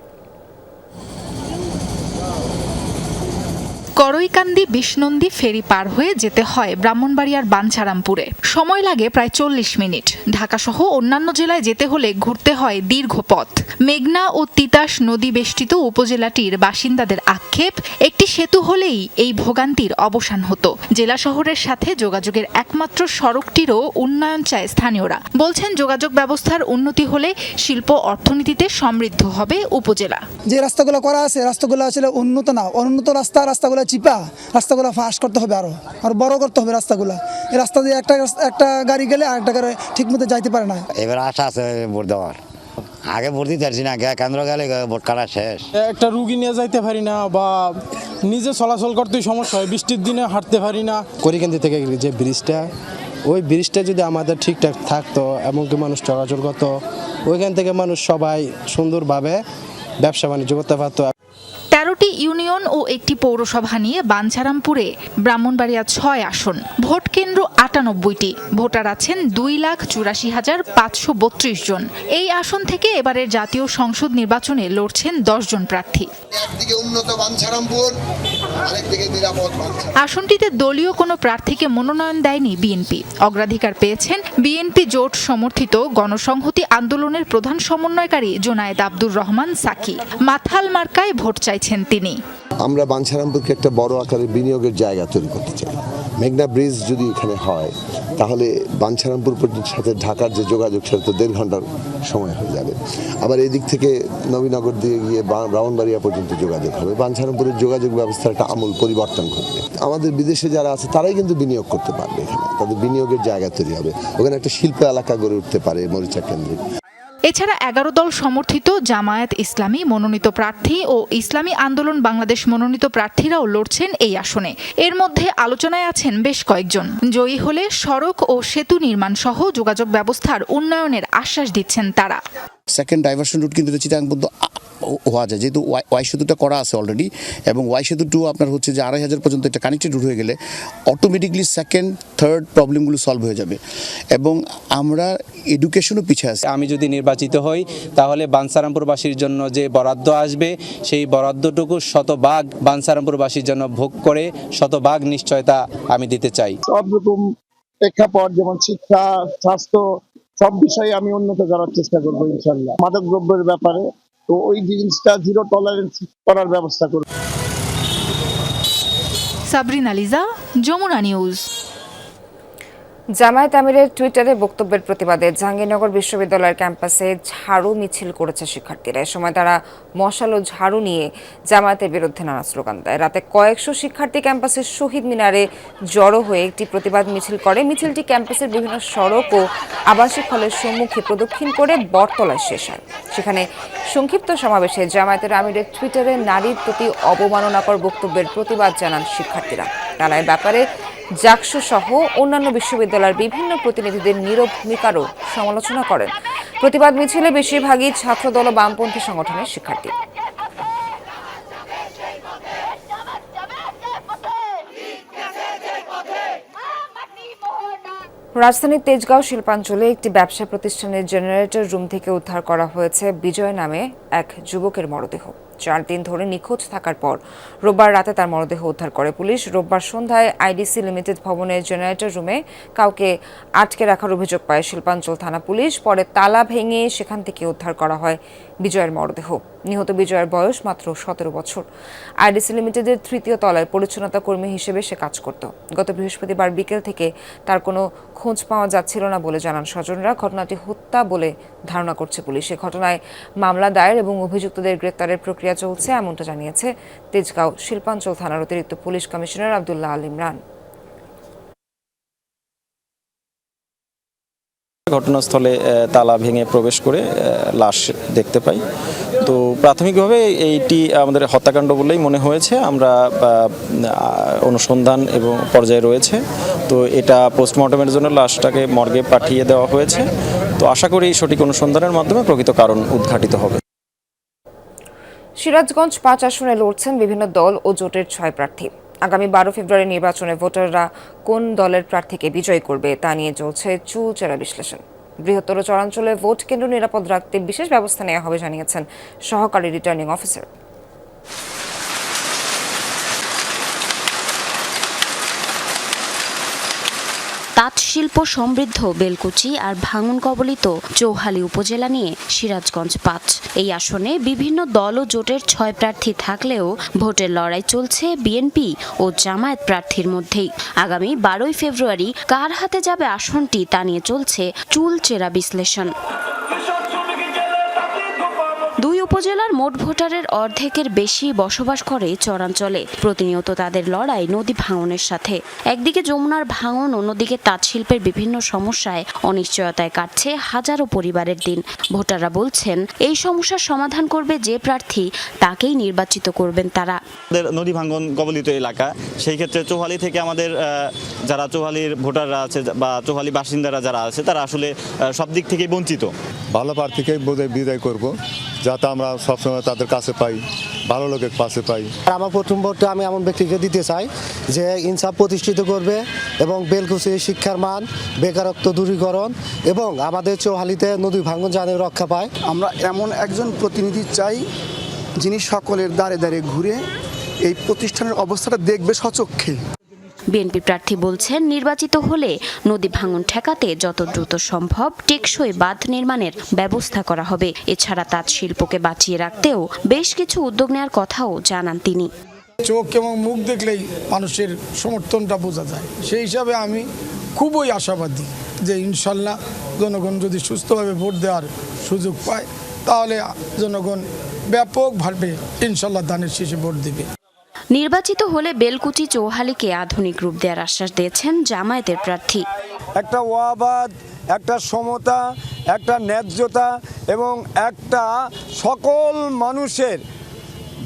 S13: করইকান্দি বিষ্ণন্দী ফেরি পার হয়ে যেতে হয় ব্রাহ্মণবাড়িয়ার বাঞ্ছারামপুরে। সময় লাগে প্রায় 40 মিনিট। ঢাকাসহ অন্যান্য জেলায় যেতে হলে ঘুরতে হয় দীর্ঘ পথ। মেঘনা ও তিতাস নদী বেষ্টিত উপজেলাটির বাসিন্দাদের আক্ষেপ, একটি সেতু হলেই এই ভোগান্তির অবসান হতো। জেলা শহরের সাথে যোগাযোগের একমাত্র সড়কটিরও উন্নয়ন চায় স্থানীয়রা। বলছেন যোগাযোগ ব্যবস্থার উন্নতি হলে শিল্প অর্থনীতিতে সমৃদ্ধ হবে উপজেলা।
S14: যে রাস্তাগুলো করা আছে রাস্তাগুলো আসলে উন্নত না, অনুন্নত রাস্তাগুলো চিপা, রাস্তাগুলো ফাঁস করতে হবে, আরো বড় করতে হবে রাস্তাগুলো। এই রাস্তা দিয়ে একটা গাড়ি গেলে আরেকটা গাড়ি ঠিক মতো যাইতে পারে না।
S15: এবার আশা আছে ভোট দেওয়ার, আগে ভোট দিতে পারছি না, কেন্দ্র গেলে ভোট কাটা শেষ।
S16: একটা রুগী নিয়ে যাইতে পারি না বা নিজে চলাচল করতেই সমস্যা হয়, বৃষ্টির দিনে হাঁটতে পারি না। করিকান্দি থেকে যে ব্রিজটা, ওই ব্রিজটা যদি আমাদের ঠিকঠাক থাকতো, এমনকি মানুষ চলাচল করতো, ওইখান থেকে মানুষ সবাই সুন্দরভাবে ব্যবসা বাণিজ্য করতে পারতো।
S13: 13 12টি ইউনিয়ন ও একটি পৌরসভা নিয়ে বাঞ্ছারামপুরে ব্রাহ্মণবাড়িয়া 6 আসন, ভোট কেন্দ্র 98টি, ভোটার আছেন 2,84,532 জন। এই আসন থেকে এবারের জাতীয় সংসদ নির্বাচনে লড়ছেন 10 জন প্রার্থী।
S17: একদিকে উন্নত বাঞ্ছারামপুর, আরেকদিকে নিরাপদ বাঞ্ছারামপুর।
S13: আসনটিতে দলীয় কোনো প্রার্থীকে মনোনয়ন দেয়নি বিএনপি। অগ্রাধিকার পেয়েছেন বিএনপি জোট সমর্থিত গণসংহতি আন্দোলনের প্রধান সমন্বয়কারী জোনায়েদ আব্দুর রহমান সাকি। মাথাল মার্কায় ভোট চাইছেন তিনি।
S17: আমরা বাঞ্ছারামপুরকে একটা বড় আকারের বিনিয়োগের জায়গা তৈরি করতে চাই। মেঘনা ব্রিজ যদি এখানে হয় তাহলে বাঞ্ছারামপুর পর্যন্ত সাথে ঢাকার যে যোগাযোগ সেটা তো 1.5 ঘন্টার সময় হয়ে যাবে। আবার এদিক থেকে নবীনগর দিয়ে গিয়ে ব্রাহ্মণবাড়িয়া পর্যন্ত যোগাযোগ হবে। বাঞ্ছারামপুরের যোগাযোগ ব্যবস্থার একটা আমূল পরিবর্তন ঘটবে। আমাদের বিদেশে যারা আছে তারাই কিন্তু বিনিয়োগ করতে পারবে, এখানে তাদের বিনিয়োগের জায়গা তৈরি হবে। ওখানে একটা শিল্প এলাকা গড়ে উঠতে পারে মরিচা কেন্দ্রিক।
S13: এছাড়া 11 দল সমর্থিত জামায়াত ইসলামী মনোনীত প্রার্থী ও ইসলামী আন্দোলন বাংলাদেশ মনোনীত প্রার্থীরাও লড়ছেন এই আসনে। এর মধ্যে আলোচনায় আছেন বেশ কয়েকজন। জয়ী হলে সড়ক ও সেতু নির্মাণ সহ যোগাযোগ ব্যবস্থার উন্নয়নের আশ্বাস দিচ্ছেন তারা।
S18: সেকেন্ড ডাইভারশন রুট কিন্তু চিটাগাং পর্যন্ত হওয়া যায়, যেহেতু ওয়াই সেতুটা করা আছে অলরেডি, এবং ওয়াই সেতুটু আপনার হচ্ছে যে 2,500 পর্যন্ত একটা কানেক্টেড রুট হয়ে গেলে অটোমেটিকলি সেকেন্ড থার্ড প্রবলেমগুলো সলভ হয়ে যাবে। এবং আমরা এডুকেশনও পিছিয়ে আছি।
S19: আমি যদি নির্বাচিত হই তাহলে বাঞ্ছারামপুরবাসীর জন্য যে বরাদ্দ আসবে সেই বরাদ্দটুকু শতভাগ বাঞ্ছারামপুরবাসীর জন্য ভোগ করে শতভাগ নিশ্চয়তা আমি দিতে চাই।
S20: সব রকম প্রেক্ষাপট যেমন শিক্ষা, স্বাস্থ্য, সব বিষয়ে আমি উন্নত করার চেষ্টা করবো ইনশাল্লাহ। মাদক দ্রব্যের ব্যাপারে তো ওই জিনিসটা জিরো টলারেন্স করার ব্যবস্থা করব।
S13: সাবরিনা লিজা, যমুনা নিউজ।
S1: জামায়াত আমিরের টুইটারে বক্তব্যের প্রতিবাদে জাহাঙ্গীরনগর বিশ্ববিদ্যালয়ের ক্যাম্পাসে ঝাড়ু মিছিল করেছে শিক্ষার্থীরা। এ সময় তারা মশাল ও ঝাড়ু নিয়ে জামায়াতের বিরুদ্ধে নানা স্লোগান দেয়। রাতে কয়েকশো শিক্ষার্থী ক্যাম্পাসের শহীদ মিনারে জড়ো হয়ে একটি প্রতিবাদ মিছিল করে। মিছিলটি ক্যাম্পাসের বিভিন্ন সড়ক ও আবাসিক হলের সম্মুখে প্রদক্ষিণ করে বটতলায় শেষ হয়। সেখানে সংক্ষিপ্ত সমাবেশে জামায়াতের আমিরের টুইটারে নারীর প্রতি অবমাননাকর বক্তব্যের প্রতিবাদ জানান শিক্ষার্থীরা। তারা এ ব্যাপারে জাকসু সহ অন্যান্য বিশ্ববিদ্যালয়ের বিভিন্ন প্রতিনিধিদের নীরব ভূমিকারও সমালোচনা করেন। প্রতিবাদ মিছিলে বেশিরভাগই ছাত্রদল ও বামপন্থী সংগঠনের শিক্ষার্থী। রাজধানীর তেজগাঁও শিল্পাঞ্চলে একটি ব্যবসা প্রতিষ্ঠানের জেনারেটর রুম থেকে উদ্ধার করা হয়েছে বিজয় নামে এক যুবকের মরদেহ। 4 দিন ধরে নিখোঁজ থাকার পর রোববার রাতে তার মরদেহ উদ্ধার করে পুলিশ। রোববার সন্ধ্যায় আইডিসি লিমিটেড ভবনের জেনারেটর রুমে কাউকে আটকে রাখার অভিযোগ পায় শিল্পাঞ্চল থানা পুলিশ। পরে তালা ভেঙে সেখান থেকে উদ্ধার করা হয় বিজয়ের মরদেহ। নিহত বিজয়ের বয়স মাত্র 17 বছর। আইডিসি লিমিটেডের 3য় তলায় পরিচ্ছন্নতা কর্মী হিসেবে সে কাজ করত। গত বৃহস্পতিবার বিকেল থেকে তার কোনো খোঁজ পাওয়া যাচ্ছিল না বলে জানান স্বজনরা। ঘটনাটি হত্যা বলে ধারণা করছে পুলিশ। এ ঘটনায় মামলা দায়ের এবং অভিযুক্তদের গ্রেপ্তারের প্রক্রিয়া চলছে, এমনটা জানিয়েছে তেজগাঁও শিল্পাঞ্চল থানার অতিরিক্ত পুলিশ কমিশনার আব্দুল্লাহ আল ইমরান।
S21: ঘটনাস্থলে তালা ভেঙে প্রবেশ করে লাশ দেখতে পাই। তো প্রাথমিকভাবে এইটি আমাদের হত্যাকাণ্ড বলেই মনে হয়েছে। আমরা অনুসন্ধান এবং পর্যায়ে রয়েছে। তো এটা পোস্টমর্টমের জন্য লাশটাকে মর্গে পাঠিয়ে দেওয়া হয়েছে। তো আশা করি সঠিক অনুসন্ধানের মাধ্যমে প্রকৃত কারণ উদ্ঘাটিত হবে।
S1: সিরাজগঞ্জ 5 আসনে লড়ছেন বিভিন্ন দল ও জোটের 6 প্রার্থী। আগামী 12 ফেব্রুয়ারি নির্বাচনে ভোটাররা কোন দলের প্রার্থীকে বিজয়ী করবে তা নিয়ে চলছে চুলচেরা বিশ্লেষণ। বৃহত্তর চরাঞ্চলে ভোট কেন্দ্র নিরাপদ রাখতে বিশেষ ব্যবস্থা নেওয়া হবে জানিয়েছেন সহকারী রিটার্নিং অফিসার।
S22: তাঁত শিল্প সমৃদ্ধ বেলকুচি আর ভাঙন কবলিত চৌহালি উপজেলা নিয়ে সিরাজগঞ্জ 5। এই আসনে বিভিন্ন দল ও জোটের 6 প্রার্থী থাকলেও ভোটের লড়াই চলছে বিএনপি ও জামায়াত প্রার্থীর মধ্যেই। আগামী 12 ফেব্রুয়ারি কার হাতে যাবে আসনটি তা নিয়ে চলছে চুলচেরা বিশ্লেষণ। 2 উপজেলার মোট ভোটারের অর্ধেকের বেশি বসবাস করে চরাঞ্চলে। প্রতিনিয়ত তাদের লড়াই নদী ভাঙনের সাথে। একদিকে যমুনার ভাঙন, অন্যদিকে তাঁত শিল্পের বিভিন্ন সমস্যায় অনিশ্চয়তায় কাটছে হাজারো পরিবারের দিন। ভোটাররা বলছেন এই সমস্যার সমাধান করবে যে প্রার্থী তাকেই নির্বাচিত করবেন তারা।
S23: নদী ভাঙন কবলিত এলাকা, সেই ক্ষেত্রে চৌহালি থেকে আমাদের যারা চৌহালির ভোটাররা আছে বা চৌহালি বাসিন্দারা যারা আছে তারা আসলে সব দিক থেকেই বঞ্চিত।
S24: ভালো প্রার্থীকেই বিদায় করব, যাতে আমরা সবসময় তাদের কাছে পাই।
S3: ভালো লোকের পাশে পাই। আমার প্রথম ভোটটা আমি এমন ব্যক্তিকে দিতে চাই যে ইনসাফ প্রতিষ্ঠিত করবে এবং বেলকুচি শিক্ষার মান, বেকারত্ব দূরীকরণ এবং আমাদের চৌহালিতে নদী ভাঙন যেন রক্ষা পায়।
S4: আমরা এমন একজন প্রতিনিধি চাই যিনি সকলের দ্বারে দ্বারে ঘুরে এই প্রতিষ্ঠানের অবস্থাটা দেখবে স্বচক্ষে।
S22: বিএনপি প্রার্থী বলছেন, নির্বাচিত হলে নদী ভাঙন ঠেকাতে যত দ্রুত সম্ভব টেকসই বাঁধ নির্মাণের ব্যবস্থা করা হবে। এছাড়া তাঁত শিল্পকে বাঁচিয়ে রাখতেও বেশ কিছু উদ্যোগ নেওয়ার কথাও জানান তিনি।
S5: চোখ এবং মুখ দেখলেই মানুষের সমর্থনটা বোঝা যায়, সেই হিসাবে আমি খুবই আশাবাদী যে ইনশাল্লাহ জনগণ যদি সুস্থভাবে ভোট দেওয়ার সুযোগ পায় তাহলে জনগণ ব্যাপকভাবে ইনশাল্লাহ ধানের শীষে ভোট দেবে।
S22: নির্বাচিত হলে বেলকুচি চৌহালিকে আধুনিক রূপ দেওয়ার আশ্বাস দিয়েছেন জামায়াতের প্রার্থী।
S24: একটা ওয়াবাদ, একটা সমতা, একটা ন্যায্যতা এবং একটা সকল মানুষের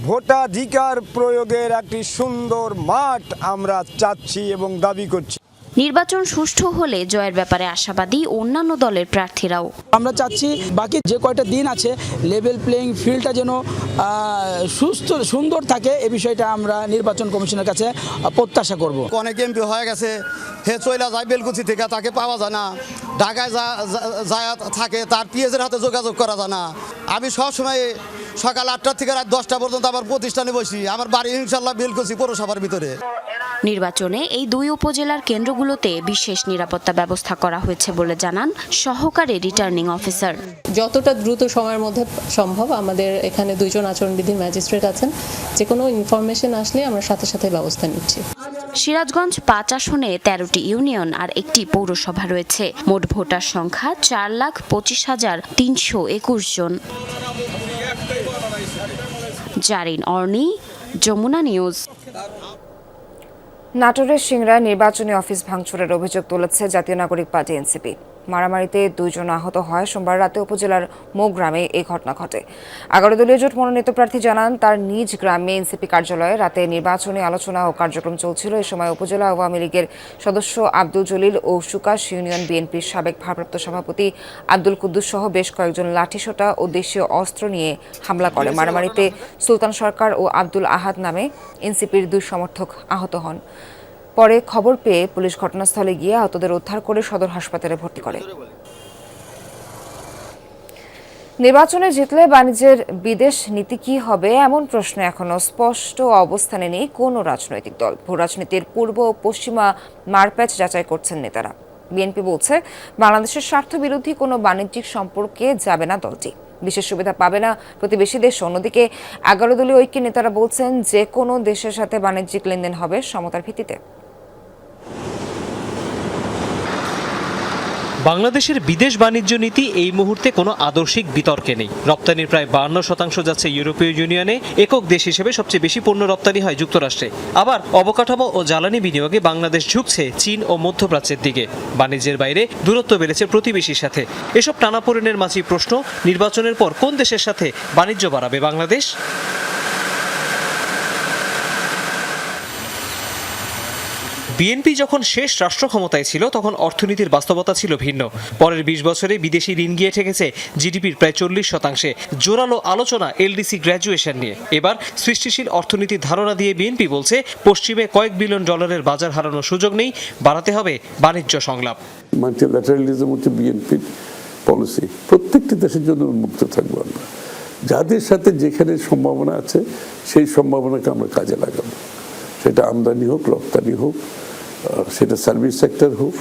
S24: ভোটাধিকার প্রয়োগের একটি সুন্দর মাঠ আমরা চাচ্ছি এবং দাবি করছি।
S22: নির্বাচন সুষ্ঠু হলে জয়ের ব্যাপারে আশাবাদী অন্যান্য দলের প্রার্থীরাও।
S10: আমরা চাচ্ছি বাকি যে কয়টা দিন আছে লেভেল প্লেইং ফিল্ডটা যেন সুস্থ সুন্দর থাকে, এই বিষয়টা আমরা নির্বাচন কমিশনের কাছে প্রত্যাশা করব।
S3: অনেক এমপি হয়ে গেছে, হে চইলা যায় বেলকুচি থেকে, তাকে পাওয়া যায় না। ঢাকায় যায় থাকে, তার পিএসের হাতে যোগাযোগ করা যায় না। আমি সবসময় সকাল 8টা থেকে রাত 10টা পর্যন্ত আমার প্রতিষ্ঠানে বসি। আমার বাড়ি ইনশাল্লাহ বেলকুচি পৌরসভার ভিতরে।
S22: নির্বাচনে এই দুই উপজেলার কেন্দ্রগুলোতে বিশেষ নিরাপত্তা ব্যবস্থা করা হয়েছে বলে জানান সহকারী রিটার্নিং অফিসার।
S25: যতটা দ্রুত সময়ের মধ্যে সম্ভব আমাদের এখানে 2 জন আচরণবিধির ম্যাজিস্ট্রেট আছেন, যে কোনো ইনফরমেশন আসলে আমরা সাথে সাথে ব্যবস্থা নিচ্ছি।
S22: সিরাজগঞ্জ 5 আসনে 13টি ইউনিয়ন আর একটি পৌরসভা রয়েছে। মোট ভোটার সংখ্যা 4,25,321 জন। জারিন অর্নি, যমুনা নিউজ।
S1: নাটোরের সিংড়ায় নির্বাচনী অফিস ভাঙচুরের অভিযোগ তুলেছে জাতীয় নাগরিক পার্টি এনসিপি। মারামারিতে 2 জন আহত হয়। সোমবার রাতে উপজেলার মৌ গ্রামে এই ঘটনা ঘটে। 11 দলীয় জোট মনোনীত প্রার্থী জানান, তার নিজ গ্রামে এনসিপি কার্যালয়ে রাতে নির্বাচনী আলোচনা ও কার্যক্রম চলছিল। এ সময় উপজেলা আওয়ামী লীগের সদস্য আব্দুল জলিল ও সুকাশ ইউনিয়ন বিএনপির সাবেক ভারপ্রাপ্ত সভাপতি আব্দুল কুদ্দুস সহ বেশ কয়েকজন লাঠিসোঁটা ও দেশীয় অস্ত্র নিয়ে হামলা করে। মারামারিতে সুলতান সরকার ও আব্দুল আহাদ নামে এনসিপির 2 সমর্থক আহত হন। পরে খবর পেয়ে পুলিশ ঘটনাস্থলে গিয়ে আহতদের উদ্ধার করে সদর হাসপাতালে ভর্তি করে। নির্বাচনে জিতলে বাণিজ্যের বিদেশ নীতি কি হবে, এমন প্রশ্ন এখনো স্পষ্ট অবস্থানে নেই কোনো রাজনৈতিক দল। ভূরাজনীতির পূর্ব ও পশ্চিমা মারপ্যাচ যাচাই করছেন নেতারা। বিএনপি বলছে, বাংলাদেশের স্বার্থ বিরোধী কোনো বাণিজ্যিক সম্পর্কে যাবে না দলটি, বিশেষ সুবিধা পাবে না প্রতিবেশী দেশ। অন্যদিকে 11 দলীয় ঐক্যের নেতারা বলছেন, যে কোনো দেশের সাথে বাণিজ্যিক লেনদেন হবে সমতার ভিত্তিতে।
S26: বাংলাদেশের বিদেশ বাণিজ্য নীতি এই মুহূর্তে কোনো আদর্শিক বিতর্কে নেই। রপ্তানির প্রায় 52% যাচ্ছে ইউরোপীয় ইউনিয়নে। একক দেশ হিসেবে সবচেয়ে বেশি পণ্য রপ্তানি হয় যুক্তরাষ্ট্রে। আবার অবকাঠামো ও জ্বালানি বিনিয়োগে বাংলাদেশ ঝুঁকছে চীন ও মধ্যপ্রাচ্যের দিকে। বাণিজ্যের বাইরে দূরত্ব বেড়েছে প্রতিবেশীর সাথে। এসব টানাপোড়েনের মাঝেই প্রশ্ন, নির্বাচনের পর কোন দেশের সাথে বাণিজ্য বাড়াবে বাংলাদেশ? বিএনপি যখন শেষ রাষ্ট্র ক্ষমতায় ছিল তখন অর্থনীতির বাস্তবতা ছিল ভিন্ন। পরের 20 বছরে বিদেশি ঋণ গিয়ে ঠেকেছে জিডিপির প্রায় 40%। জোরালো আলোচনা এলডিসি গ্র্যাজুয়েশন নিয়ে। এবার সৃষ্টিশীল অর্থনীতির ধারণা দিয়ে বিএনপি বলছে, পশ্চিমে কয়েক বিলিয়ন ডলারের বাজার হারানোর সুযোগ নেই, বাড়াতে হবে বাণিজ্য সংলাপ।
S27: মাল্টিল্যাটারালিজম হচ্ছে বিএনপির পলিসি। প্রত্যেকটি দেশের জন্য উন্মুক্ত থাকবো আমরা। যাদের সাথে যেখানে সম্ভাবনা আছে সেই সম্ভাবনাকে আমরা কাজে লাগাবো, সেটা আমদানি হোক, রপ্তানি হোক, সেটা সার্ভিস সেক্টর হোক।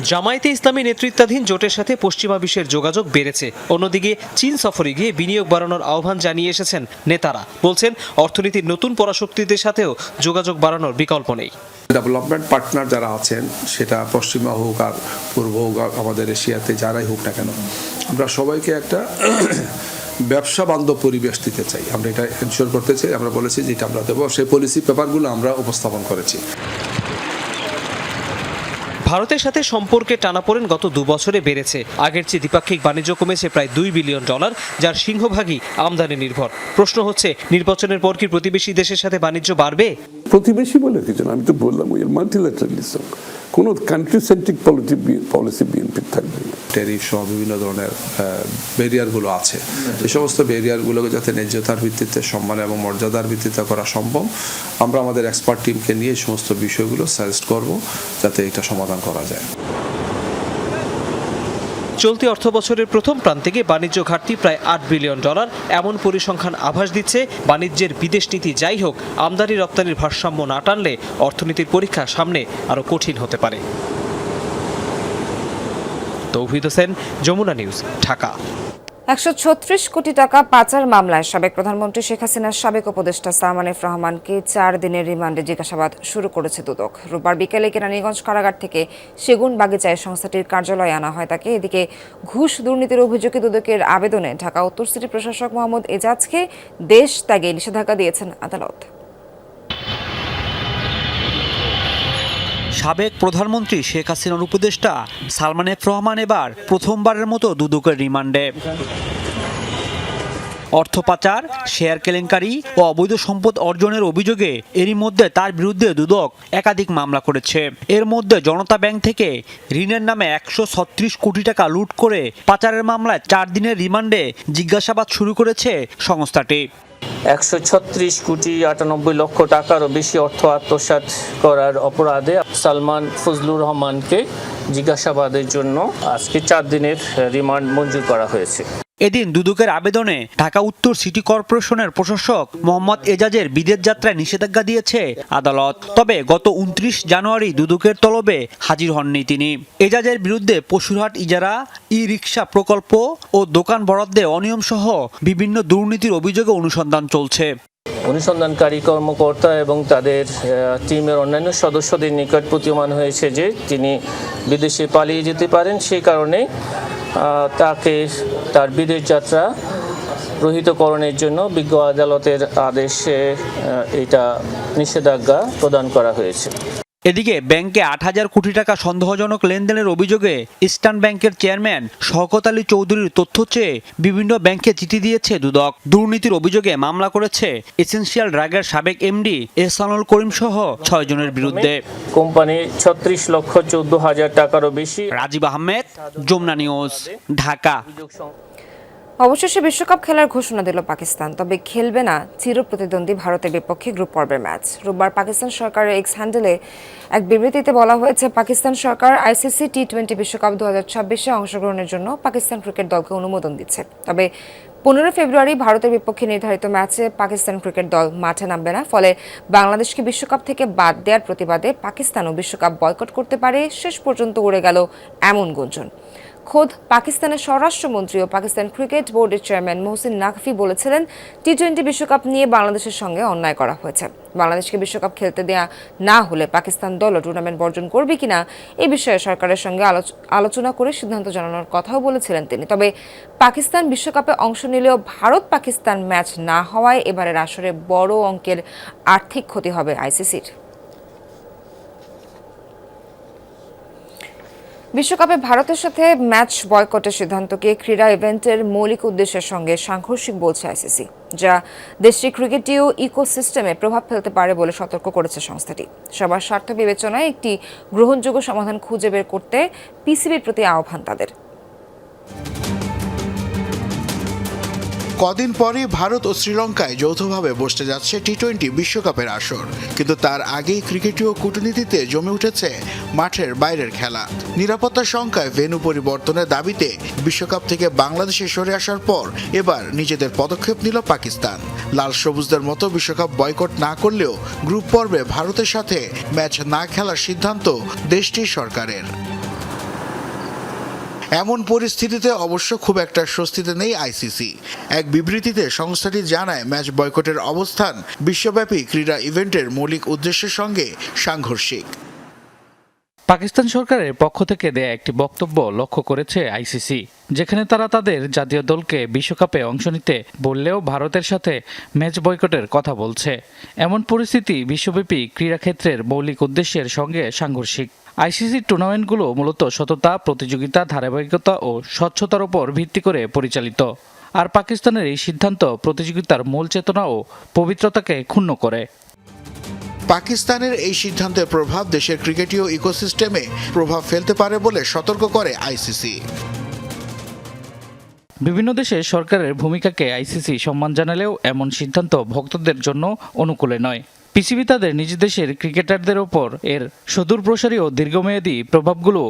S26: জামায়াতে ইসলামী নেতৃত্বাধীন জোটের সাথে পশ্চিমা বিশ্বের যোগাযোগ বেড়েছে। অন্যদিকে চীন সফরে গিয়ে বিনিয়োগ বাড়ানোর আহ্বান জানিয়ে এসেছেন নেতারা। বলছেন, অর্থনীতির নতুন পরাশক্তিদের সাথেও যোগাযোগ বাড়ানোর বিকল্প নেই।
S28: ডেভেলপমেন্ট পার্টনার যারা আছেন, সেটা পশ্চিমা হোক আর পূর্ব হোক, আমাদের এশিয়াতে যারাই হোক না কেন, আমরা সবাইকে একটা ব্যবসা বান্ধব পরিবেশ দিতে চাই। আমরা এটা এনশিওর করতে চাই। আমরা বলেছি যে এটা আমরা দেবো। সেই পলিসি পেপারগুলো আমরা উপস্থাপন করেছি।
S26: ভারতের সাথে সম্পর্কে টানাপোড়েন গত 2 বছরে বেড়েছে। আগের চেয়ে দ্বিপাক্ষিক বাণিজ্য কমেছে প্রায় $2 বিলিয়ন, যার সিংহভাগই আমদানি নির্ভর। প্রশ্ন হচ্ছে, নির্বাচনের পর কি প্রতিবেশী দেশের সাথে বাণিজ্য বাড়বে?
S27: প্রতিবেশী বলে কিছু না, আমি তো বললাম ওই মাল্টিল্যাটারালিজম। কোনো কান্ট্রি সেন্ট্রিক পলিসি বিএনপির থাকবে না।
S28: ট্যারিফ সহ বিভিন্ন ধরনের ব্যারিয়ারগুলো আছে, এই সমস্ত ব্যারিয়ারগুলোকে যাতে ন্যায্যতার ভিত্তিতে, সম্মান এবং মর্যাদার ভিত্তিতে করা সম্ভব, আমরা আমাদের এক্সপার্ট টিমকে নিয়ে এই সমস্ত বিষয়গুলো সাজেস্ট করব যাতে এটা সমাধান করা যায়।
S26: চলতি অর্থবছরের প্রথম প্রান্তিকে বাণিজ্য ঘাটতি প্রায় $8 বিলিয়ন, এমন পরিসংখ্যান আভাস দিচ্ছে বাণিজ্যের বিদেশ নীতি যাই হোক, আমদানি রপ্তানির ভারসাম্য না টানলে অর্থনীতির পরীক্ষা সামনে আরও কঠিন হতে পারে। তৌহিদ হোসেন, যমুনা নিউজ, ঢাকা।
S1: 136 কোটি টাকা পাচার মামলায় সাবেক প্রধানমন্ত্রী শেখ হাসিনার সাবেক উপদেষ্টা সালমান এফ রহমানকে 4 দিনের রিমান্ডে জিজ্ঞাসাবাদ শুরু করেছে দুদক। রোববার বিকেলে কেরানীগঞ্জ কারাগার থেকে সেগুন বাগিচায় সংস্থাটির কার্যালয়ে আনা হয় তাকে। এদিকে ঘুষ দুর্নীতির অভিযোগে দুদকের আবেদনে ঢাকা উত্তর সিটি প্রশাসক মোহাম্মদ এজাজকে দেশ ত্যাগে নিষেধাজ্ঞা দিয়েছেন আদালত।
S2: সাবেক প্রধানমন্ত্রী শেখ হাসিনার উপদেষ্টা সালমান এফ রহমান এবার প্রথমবারের মতো দুদকের রিমান্ডে। অর্থ পাচার, শেয়ার কেলেঙ্কারি ও অবৈধ সম্পদ অর্জনের অভিযোগে এরই মধ্যে তার বিরুদ্ধে দুদক একাধিক মামলা করেছে। এর মধ্যে জনতা ব্যাংক থেকে ঋণের নামে 136 কোটি টাকা লুট করে পাচারের মামলায় 4 দিনের রিমান্ডে জিজ্ঞাসাবাদ শুরু করেছে সংস্থাটি।
S6: 136 কোটি 98 লক্ষ টাকারও বেশি অর্থ আত্মসাৎ করার অপরাধে সালমান ফজলুর রহমানকে জিজ্ঞাসাবাদের জন্য আজকে 4 দিনের রিমান্ড মঞ্জুর করা হয়েছে।
S2: এদিন দুদকের আবেদনে ঢাকা উত্তর সিটি কর্পোরেশনের প্রশাসক মোহাম্মদ এজাজের বিদেশ যাত্রায় নিষেধাজ্ঞা দিয়েছে আদালত। তবে গত 29 জানুয়ারি দুদকের তলবে হাজির হননি তিনি। এজাজের বিরুদ্ধে পশুরহাট ইজারা, ই-রিকশা প্রকল্প ও দোকান বরাদ্দে অনিয়ম সহ বিভিন্ন দুর্নীতির অভিযোগে অনুসন্ধান চলছে।
S6: অনুসন্ধানকারী কর্মকর্তা এবং তাদের টিমের অন্যান্য সদস্যদের নিকট প্রতীয়মান হয়েছে যে তিনি বিদেশে পালিয়ে যেতে পারেন, সেই কারণে তাকে তার বিদেশ যাত্রা রহিতকরণের জন্য বিজ্ঞ আদালতের আদেশে এটা নিষেধাজ্ঞা প্রদান করা হয়েছে।
S2: এদিকে ব্যাংকে 8,000 কোটি টাকা সন্দেহজনক লেনদেনের অভিযোগে ইস্টার্ন ব্যাংকের চেয়ারম্যান শওকত আলী চৌধুরীর তথ্য চেয়ে বিভিন্ন ব্যাংকে চিঠি দিয়েছে দুদক। দুর্নীতির অভিযোগে মামলা করেছে এসেনশিয়াল ড্রাগের সাবেক এমডি এহসানুল করিম সহ 6 জনের বিরুদ্ধে।
S6: কোম্পানি 36,14,000 টাকারও বেশি।
S2: রাজীব আহমেদ, যমুনা নিউজ, ঢাকা।
S1: অবশেষে বিশ্বকাপ খেলার ঘোষণা দিল পাকিস্তান, তবে খেলবে না চিরপ্রতিদ্বন্দ্বী ভারতের বিপক্ষে গ্রুপ পর্বের ম্যাচ। রোববার পাকিস্তান সরকারের এক্স হ্যান্ডেলে এক বিবৃতিতে বলা হয়েছে, পাকিস্তান সরকার আইসিসি টি20 বিশ্বকাপ 2026-এ অংশগ্রহণের জন্য পাকিস্তান ক্রিকেট দলকে অনুমোদন দিচ্ছে। তবে 15 ফেব্রুয়ারি ভারতের বিপক্ষে নির্ধারিত ম্যাচে পাকিস্তান ক্রিকেট দল মাঠে নামবে না। ফলে বাংলাদেশকে বিশ্বকাপ থেকে বাদ দেওয়ার প্রতিবাদে পাকিস্তানও বিশ্বকাপ বয়কট করতে পারে, শেষ পর্যন্ত উড়ে গেল এমন গুঞ্জন। খোদ পাকিস্তানের স্বরাষ্ট্রমন্ত্রী ও পাকিস্তান ক্রিকেট বোর্ডের চেয়ারম্যান মোহসিন নাকভি বলেছিলেন, টি20 বিশ্বকাপ নিয়ে বাংলাদেশের সঙ্গে অন্যায় করা হয়েছে। বাংলাদেশকে বিশ্বকাপ খেলতে দেয়া না হলে পাকিস্তান দলও টুর্নামেন্ট বর্জন করবে কিনা এই বিষয়ে সরকারের সঙ্গে আলোচনা করে সিদ্ধান্ত জানানোর কথাও বলেছিলেন তিনি। তবে পাকিস্তান বিশ্বকাপে অংশ নিলেও ভারত পাকিস্তান ম্যাচ না হওয়ায় এবারের আসরে বড় অঙ্কের আর্থিক ক্ষতি হবে আইসিসির। বিশ্বকাপে ভারতের সাথে ম্যাচ বয়কটের সিদ্ধান্তকে ক্রীড়া ইভেন্টের মৌলিক উদ্দেশ্যের সঙ্গে সাংঘর্ষিক বলছে আইসিসি, যা দেশটির ক্রিকেটীয় ইকোসিস্টেমে প্রভাব ফেলতে পারে বলে সতর্ক করেছে সংস্থাটি। সবার স্বার্থ বিবেচনায় একটি গ্রহণযোগ্য সমাধান খুঁজে বের করতে পিসিবির প্রতি আহ্বান তাদের।
S7: কদিন পরই ভারত ও শ্রীলঙ্কায় যৌথভাবে বসতে যাচ্ছে টি20 বিশ্বকাপের আসর, কিন্তু তার আগেই ক্রিকেটীয় কূটনীতিতে জমে উঠেছে মাঠের বাইরের খেলা। নিরাপত্তার শঙ্কায় ভেন্যু পরিবর্তনের দাবিতে বিশ্বকাপ থেকে বাংলাদেশে সরে আসার পর এবার নিজেদের পদক্ষেপ নিল পাকিস্তান। লাল সবুজদের মতো বিশ্বকাপ বয়কট না করলেও গ্রুপ পর্বে ভারতের সাথে ম্যাচ না খেলার সিদ্ধান্ত দেশটির সরকারের। এমন পরিস্থিতিতে অবশ্য খুব একটা স্বস্তিতে নেই আইসিসি। এক বিবৃতিতে সংস্থাটি জানায়, ম্যাচ বয়কটের অবস্থান বিশ্বব্যাপী ক্রীড়া ইভেন্টের মৌলিক উদ্দেশ্যের সঙ্গে সাংঘর্ষিক।
S8: পাকিস্তান সরকারের পক্ষ থেকে দেয়া একটি বক্তব্য লক্ষ্য করেছে আইসিসি, যেখানে তারা তাদের জাতীয় দলকে বিশ্বকাপে অংশ নিতে বললেও ভারতের সাথে ম্যাচ বয়কটের কথা বলছে। এমন পরিস্থিতি বিশ্বব্যাপী ক্রীড়াক্ষেত্রের মৌলিক উদ্দেশ্যের সঙ্গে সাংঘর্ষিক। আইসিসির টুর্নামেন্টগুলো মূলত সততা, প্রতিযোগিতা, ধারাবাহিকতা ও স্বচ্ছতার উপর ভিত্তি করে পরিচালিত। আর পাকিস্তানের এই সিদ্ধান্ত প্রতিযোগিতার মূল চেতনা ও পবিত্রতাকে ক্ষুণ্ণ করে।
S7: পাকিস্তানের এই সিদ্ধান্তের প্রভাব দেশের ক্রিকেটীয় ইকোসিস্টেমে প্রভাব ফেলতে পারে বলে সতর্ক করে আইসিসি।
S8: বিভিন্ন দেশে সরকারের ভূমিকাকে আইসিসি সম্মান জানালেও এমন সিদ্ধান্ত ভক্তদের জন্য অনুকূলে নয়। পিসিবি তাদের নিজ দেশের ক্রিকেটারদের ওপর এর সুদূরপ্রসারী ও দীর্ঘমেয়াদী প্রভাবগুলো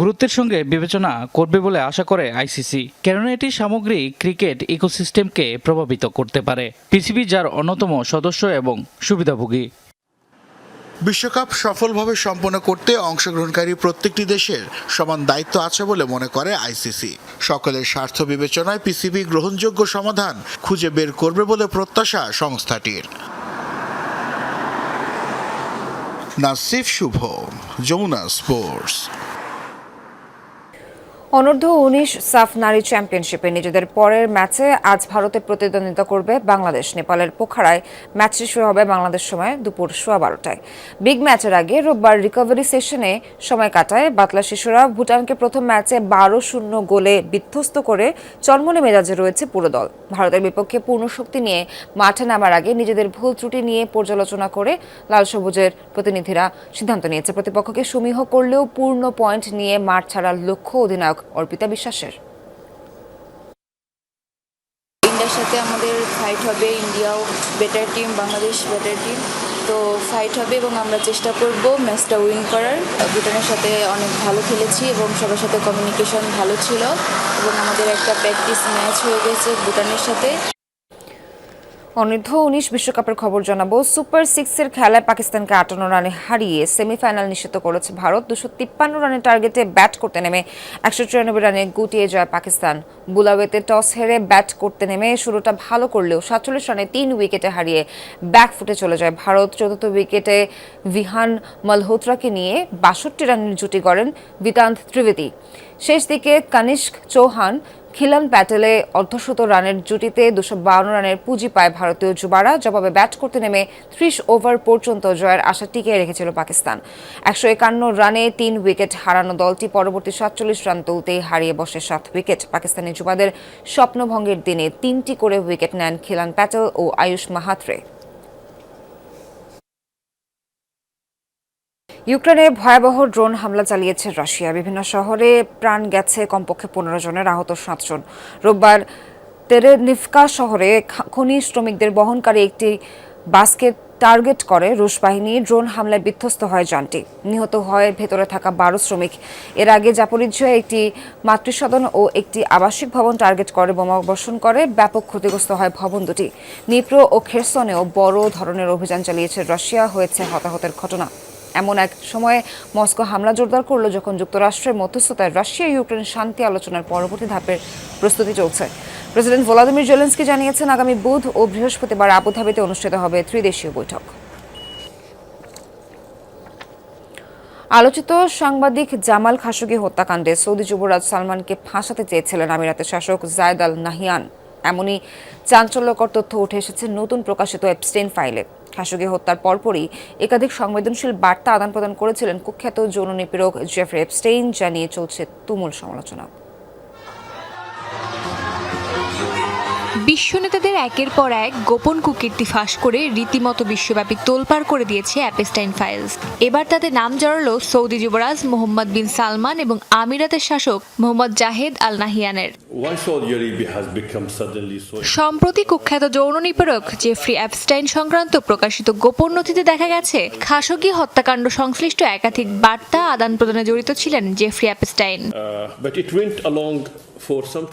S8: গুরুত্বের সঙ্গে বিবেচনা করবে বলে আশা করে আইসিসি, কেননা এটি সামগ্রিক ক্রিকেট ইকোসিস্টেমকে প্রভাবিত করতে পারে। পিসিবি যার অন্যতম সদস্য এবং সুবিধাভোগী।
S7: বিশ্বকাপ সফলভাবে সম্পন্ন করতে অংশগ্রহণকারী প্রত্যেকটি দেশের সমান দায়িত্ব আছে বলে মনে করে আইসিসি। সকলের স্বার্থ বিবেচনায় পিসিবি গ্রহণযোগ্য সমাধান খুঁজে বের করবে বলে প্রত্যাশা সংস্থাটির। নাসিফ শুভ, যমুনা স্পোর্টস।
S1: অনূর্ধ্ব ১৯ সাফ নারী চ্যাম্পিয়নশিপে নিজেদের পরের ম্যাচে আজ ভারতে প্রতিদ্বন্দ্বিতা করবে বাংলাদেশ। নেপালের পোখারায় ম্যাচটি শুরু হবে বাংলাদেশ সময় দুপুর 12:15টায়। বিগ ম্যাচের আগে রোববার রিকভারি সেশনে সময় কাটায় বাতলা শিশুরা। ভুটানকে প্রথম ম্যাচে 12-0 গোলে বিধ্বস্ত করে চনমনে মেজাজে রয়েছে পুরো দল। ভারতের বিপক্ষে পূর্ণ শক্তি নিয়ে মাঠে নামার আগে নিজেদের ভুল ত্রুটি নিয়ে পর্যালোচনা করে লাল সবুজের প্রতিনিধিরা সিদ্ধান্ত নিয়েছে প্রতিপক্ষকে সমীহ করলেও পূর্ণ পয়েন্ট নিয়ে মাঠ ছাড়ার লক্ষ্য অধিনায়ক অর্পিতা বিশ্বাসের।
S9: ইন্ডিয়ার সাথে আমাদের ফাইট হবে, ইন্ডিয়াও better team, Bangladesh better team, তো ফাইট হবে এবং আমরা চেষ্টা করব ম্যাচটা উইন করার। ভুটানের সাথে অনেক ভালো খেলেছি এবং সবার সাথে কমিউনিকেশন ভালো ছিল এবং আমাদের একটা প্র্যাকটিস ম্যাচ হয়ে গেছে ভুটানের সাথে।
S1: অনূর্ধ্ব ১৯ বিশ্বকাপের খবর জানাবো। সুপার 6-এর খেলায় পাকিস্তানকে ৫৮ রানে হারিয়ে সেমিফাইনাল নিশ্চিত করেছে ভারত। ২৫৩ রানের টার্গেটে ব্যাট করতে নেমে ১৯৪ রানে গুটিয়ে যায় পাকিস্তান। বুলাওয়েতে টস হেরে ব্যাট করতে নেমে শুরুটা ভালো করলেও ৪৭ রানে ৩ উইকেটে হারিয়ে ব্যাকফুটে চলে যায় ভারত। চতুর্থ উইকেটে ভিহান মালহোত্রাকে নিয়ে ৬২ রানের জুটি গড়েন বিতান্ত ত্রিবেদী। শেষ দিকে কনিষ্ক চৌহান, খিলান প্যাটেলে অর্ধশত রানের জুটিতে ২৫২ রানের পুঁজি পায় ভারতীয় যুবারা। জবাবে ব্যাট করতে নেমে ৩০ ওভার পর্যন্ত জয়ের আশা টিকিয়ে রেখেছিল পাকিস্তান। ১৫১ রানে ৩ উইকেট হারানো দলটি পরবর্তী ৪৭ রান তুলতেই হারিয়ে বসে ৭ উইকেট। পাকিস্তানি যুবাদের স্বপ্নভঙ্গের দিনে ৩টি করে উইকেট নেন খিলান প্যাটেল ও আয়ুষ মাহাত্রে। ইউক্রেনে ভয়াবহ ড্রোন হামলা চালিয়েছে রাশিয়া। বিভিন্ন শহরে প্রাণ গেছে কমপক্ষে ১৫ জনের, আহত ৭ জন। রোববার তেরেনিভকা শহরে খনি শ্রমিকদের বহনকারী একটি বাসকে টার্গেট করে রুশ বাহিনী। ড্রোন হামলায় বিধ্বস্ত হয় যানটি। নিহত হয় ভেতরে থাকা ১২ শ্রমিক। এর আগে জাপোরিজ্জিয়ায় একটি মাতৃসদন ও একটি আবাসিক ভবন টার্গেট করে বোমাবর্ষণ করে। ব্যাপক ক্ষতিগ্রস্ত হয় ভবন দুটি। নিপ্রো ও খেরসনেও বড় ধরনের অভিযান চালিয়েছে রাশিয়া। হয়েছে হতাহতের ঘটনা। এমন এক সময়ে মস্কো হামলা জোরদার করল যখন যুক্তরাষ্ট্রের মধ্যস্থতায় রাশিয়া ইউক্রেন শান্তি আলোচনার পরবর্তী ধাপের প্রস্তুতি চলছে। প্রেসিডেন্ট ভলোদিমির জেলেনস্কি জানিয়েছেন আগামী বুধ ও বৃহস্পতিবার আবুধাবিতে অনুষ্ঠিত হবে ত্রিদেশীয় বৈঠক। আলোচিত সাংবাদিক জামাল খাশোগি হত্যাকাণ্ডে সৌদি যুবরাজ সালমানকে ফাঁসাতে চেয়েছিলেন আমিরাতের শাসক জায়েদ আল নাহিয়ান। এমনই চাঞ্চল্যকর তথ্য উঠে এসেছে নতুন প্রকাশিত এপস্টেইন ফাইলে। খাশোগি হত্যার পরপরই একাধিক সংবেদনশীল বার্তা আদান প্রদান করেছিলেন কুখ্যাত যৌন নিপীড়ক জেফ্রি এপস্টেইন, যা নিয়ে চলছে তুমুল সমালোচনা।
S13: বিশ্ব নেতাদের একের পর এক গোপন কুকীর্তি ফাঁস করে রীতিমতো বিশ্বব্যাপী তোলপাড় করে দিয়েছে অ্যাপস্টাইন ফাইলস। এবার তাতে নাম জড়ালো সৌদি যুবরাজ মোহাম্মদ বিন সালমান এবং আমিরাতের শাসক মোহাম্মদ জাহেদ আল নাহিয়ানের। সম্প্রতি কুখ্যাত যৌন নিপীড়ক জেফ্রি অ্যাপস্টাইন সংক্রান্ত প্রকাশিত গোপন নথিতে দেখা গেছে খাশোগি হত্যাকাণ্ড সংশ্লিষ্ট একাধিক বার্তা আদান প্রদানে জড়িত ছিলেন জেফ্রি অ্যাপস্টাইন।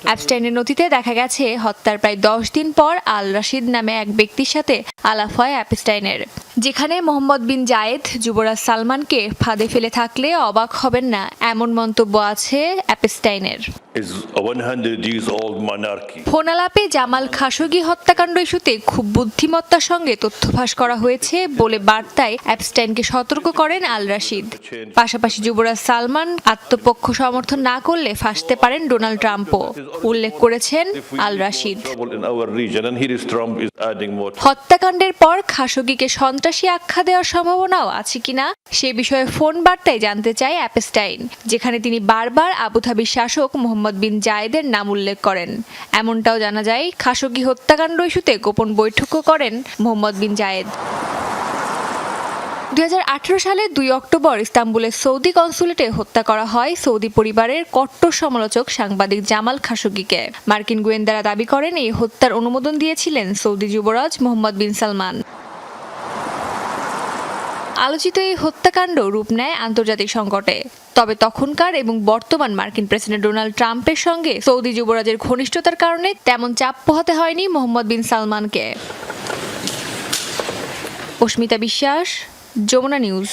S13: অ্যাপস্টাইনের নথিতে দেখা গেছে হত্যার প্রায় 10 দিন পর আল রাশিদ নামে এক ব্যক্তির সাথে আলাপ হয় অ্যাপস্টাইনের, যেখানে মোহাম্মদ বিন জায়েদ যুবরাজ সালমানকে ফাঁদে ফেলে থাকলে অবাক হবেন না এমন মন্তব্য আছে অ্যাপস্টাইনের। ফোনালাপে জামাল খাশোগি হত্যাকাণ্ড ইস্যুতে খুব বুদ্ধিমত্তার সঙ্গে তথ্য ফাঁস করা হয়েছে বলে বার্তায় অ্যাপস্টাইনকে সতর্ক করেন আল রাশিদ। পাশাপাশি যুবরাজ সালমান আত্মপক্ষ সমর্থন না করলে ফাঁসতে পারেন ডোনাল্ড ট্রাম্পও উল্লেখ করেছেন আল রাশিদ। হত্যাকাণ্ডের পর খাশোগিকে সন্ত্রাসী আখ্যা দেওয়ার সম্ভাবনাও আছে কিনা সে বিষয়ে ফোন বার্তায় জানতে চায় অ্যাপস্টাইন, যেখানে তিনি বারবার আবুধাবির শাসক মোহাম্মদ বিন জায়েদের নাম উল্লেখ করেন। এমনটাও জানা যায় খাশোগি হত্যাকাণ্ড ইস্যুতে গোপন বৈঠকও করেন মোহাম্মদ বিন জায়েদ।
S11: 2018 সালে 2 অক্টোবর ইস্তাম্বুলের সৌদি কনসুলেটে হত্যা করা হয় সৌদি পরিবারের কট্টর সমালোচক সাংবাদিক জামাল খাশোগিকে। মার্কিন গোয়েন্দারা দাবি করেন এই হত্যার অনুমোদন দিয়েছিলেন সৌদি যুবরাজ মোহাম্মদ বিন সালমান। আলোচিত এই হত্যাকাণ্ড রূপ নেয় আন্তর্জাতিক সংকটে। তবে তখনকার এবং বর্তমান মার্কিন প্রেসিডেন্ট ডোনাল্ড ট্রাম্পের সঙ্গে সৌদি যুবরাজের ঘনিষ্ঠতার কারণে তেমন চাপ পোহাতে হয়নি মোহাম্মদ বিন সালমানকে। অস্মিতা বিশ্বাস, যমুনা নিউজ।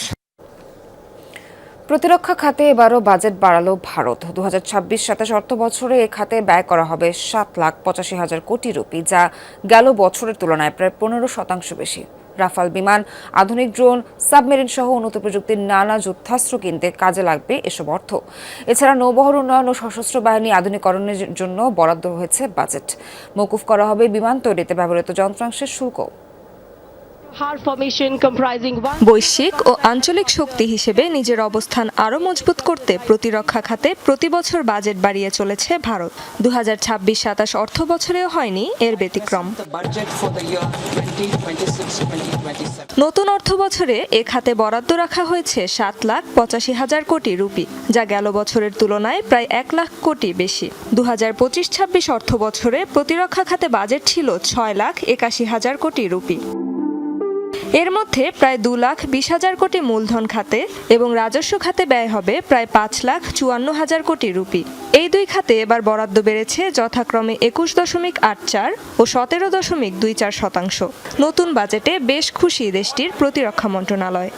S1: প্রতিরক্ষা খাতে এবারও বাজেট বাড়ালো ভারত। 2026-27 অর্থ বছরে এ খাতে ব্যয় করা হবে 7,85,000 কোটি রুপি, যা গেল বছরের তুলনায় প্রায় 15% বেশি। রাফাল বিমান, আধুনিক ড্রোন, সাবমেরিন সহ উন্নত প্রযুক্তির নানা যুদ্ধাস্ত্র কিনতে কাজে লাগবে এসব অর্থ। এছাড়া নৌবহর উন্নয়ন ও সশস্ত্র বাহিনী আধুনিকরণের জন্য বরাদ্দ হয়েছে বাজেট। মওকুফ করা হবে বিমান তৈরিতে ব্যবহৃত যন্ত্রাংশের শুল্ক।
S12: বৈশ্বিক ও আঞ্চলিক শক্তি হিসেবে নিজের অবস্থান আরও মজবুত করতে প্রতিরক্ষা খাতে প্রতি বছর বাজেট বাড়িয়ে চলেছে ভারত। 2026-27 অর্থ বছরেও হয়নি এর ব্যতিক্রম। নতুন অর্থ বছরে এ খাতে বরাদ্দ রাখা হয়েছে 7,85,000 কোটি রুপি, যা গেল বছরের তুলনায় প্রায় 1 লাখ কোটি বেশি। 2025-26 অর্থ বছরে প্রতিরক্ষা খাতে বাজেট ছিল 6,81,000 কোটি রুপি। এর মধ্যে প্রায় 2,20,000 কোটি মূলধন খাতে এবং রাজস্ব খাতে ব্যয় হবে প্রায় 5,54,000 কোটি রুপি। এই দুই খাতে এবার বরাদ্দ বেড়েছে যথাক্রমে 21.84 ও 17.24%। নতুন বাজেটে বেশ খুশি দেশটির প্রতিরক্ষা মন্ত্রণালয়।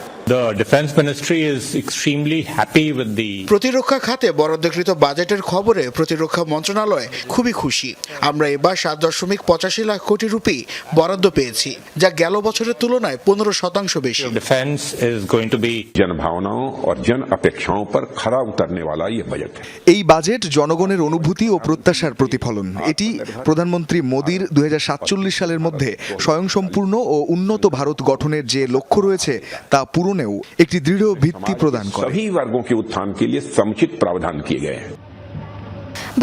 S7: প্রতিরক্ষা খাতে বরাদ্দকৃত বাজেটের খবরে প্রতিরক্ষা মন্ত্রণালয় খুবই খুশি। আমরা এবার 7.85 লাখ কোটি রুপি বরাদ্দ পেয়েছি, যা গেল বছরের তুলনায় 15% বেশি।
S14: जनभावनाओं और जन अपेक्षाओं पर खरा उतरने वाला ये बजट है।
S15: এই বাজেট জনগণের অনুভূতি ও প্রত্যাশার প্রতিফলন। এটি প্রধানমন্ত্রী মোদীর 2047 সালের মধ্যে স্বয়ংসম্পূর্ণ ও উন্নত ভারত গঠনের যে লক্ষ্য রয়েছে তা পূরণেও একটি দৃঢ় ভিত্তি প্রদান করে।
S14: सभी वर्गों के उत्थान के लिए समुचित प्रावधान किए गए हैं।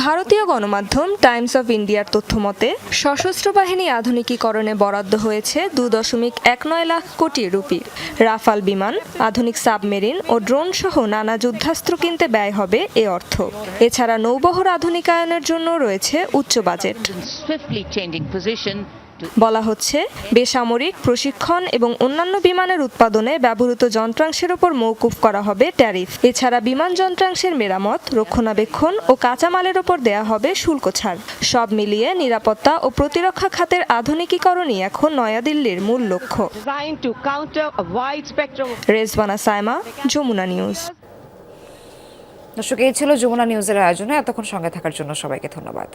S12: ভারতীয় গণমাধ্যম টাইমস অফ ইন্ডিয়ার তথ্যমতে সশস্ত্র বাহিনী আধুনিকীকরণে বরাদ্দ হয়েছে 2.19 লাখ কোটি রুপি। রাফাল বিমান, আধুনিক সাবমেরিন ও ড্রোন সহ নানা যুদ্ধাস্ত্র কিনতে ব্যয় হবে এ অর্থ। এছাড়া নৌবহর আধুনিকায়নের জন্য রয়েছে উচ্চ বাজেট। বলা হচ্ছে বেসামরিক প্রশিক্ষণ এবং অন্যান্য বিমানের উৎপাদনে ব্যবহৃত যন্ত্রাংশের উপর মওকুফ করা হবে ট্যারিফ। এছাড়া বিমান যন্ত্রাংশের মেরামত, রক্ষণাবেক্ষণ ও কাঁচামালের উপর দেয়া হবে শুল্ক ছাড়। সব মিলিয়ে নিরাপত্তা ও প্রতিরক্ষা খাতের আধুনিকীকরণই এখন নয়াদিল্লির মূল লক্ষ্য। রেজওয়ানা সাইমা, যমুনা নিউজ।
S1: দর্শক, এই ছিল যমুনা নিউজের আয়োজনে। এতক্ষণ সঙ্গে থাকার জন্য সবাইকে ধন্যবাদ।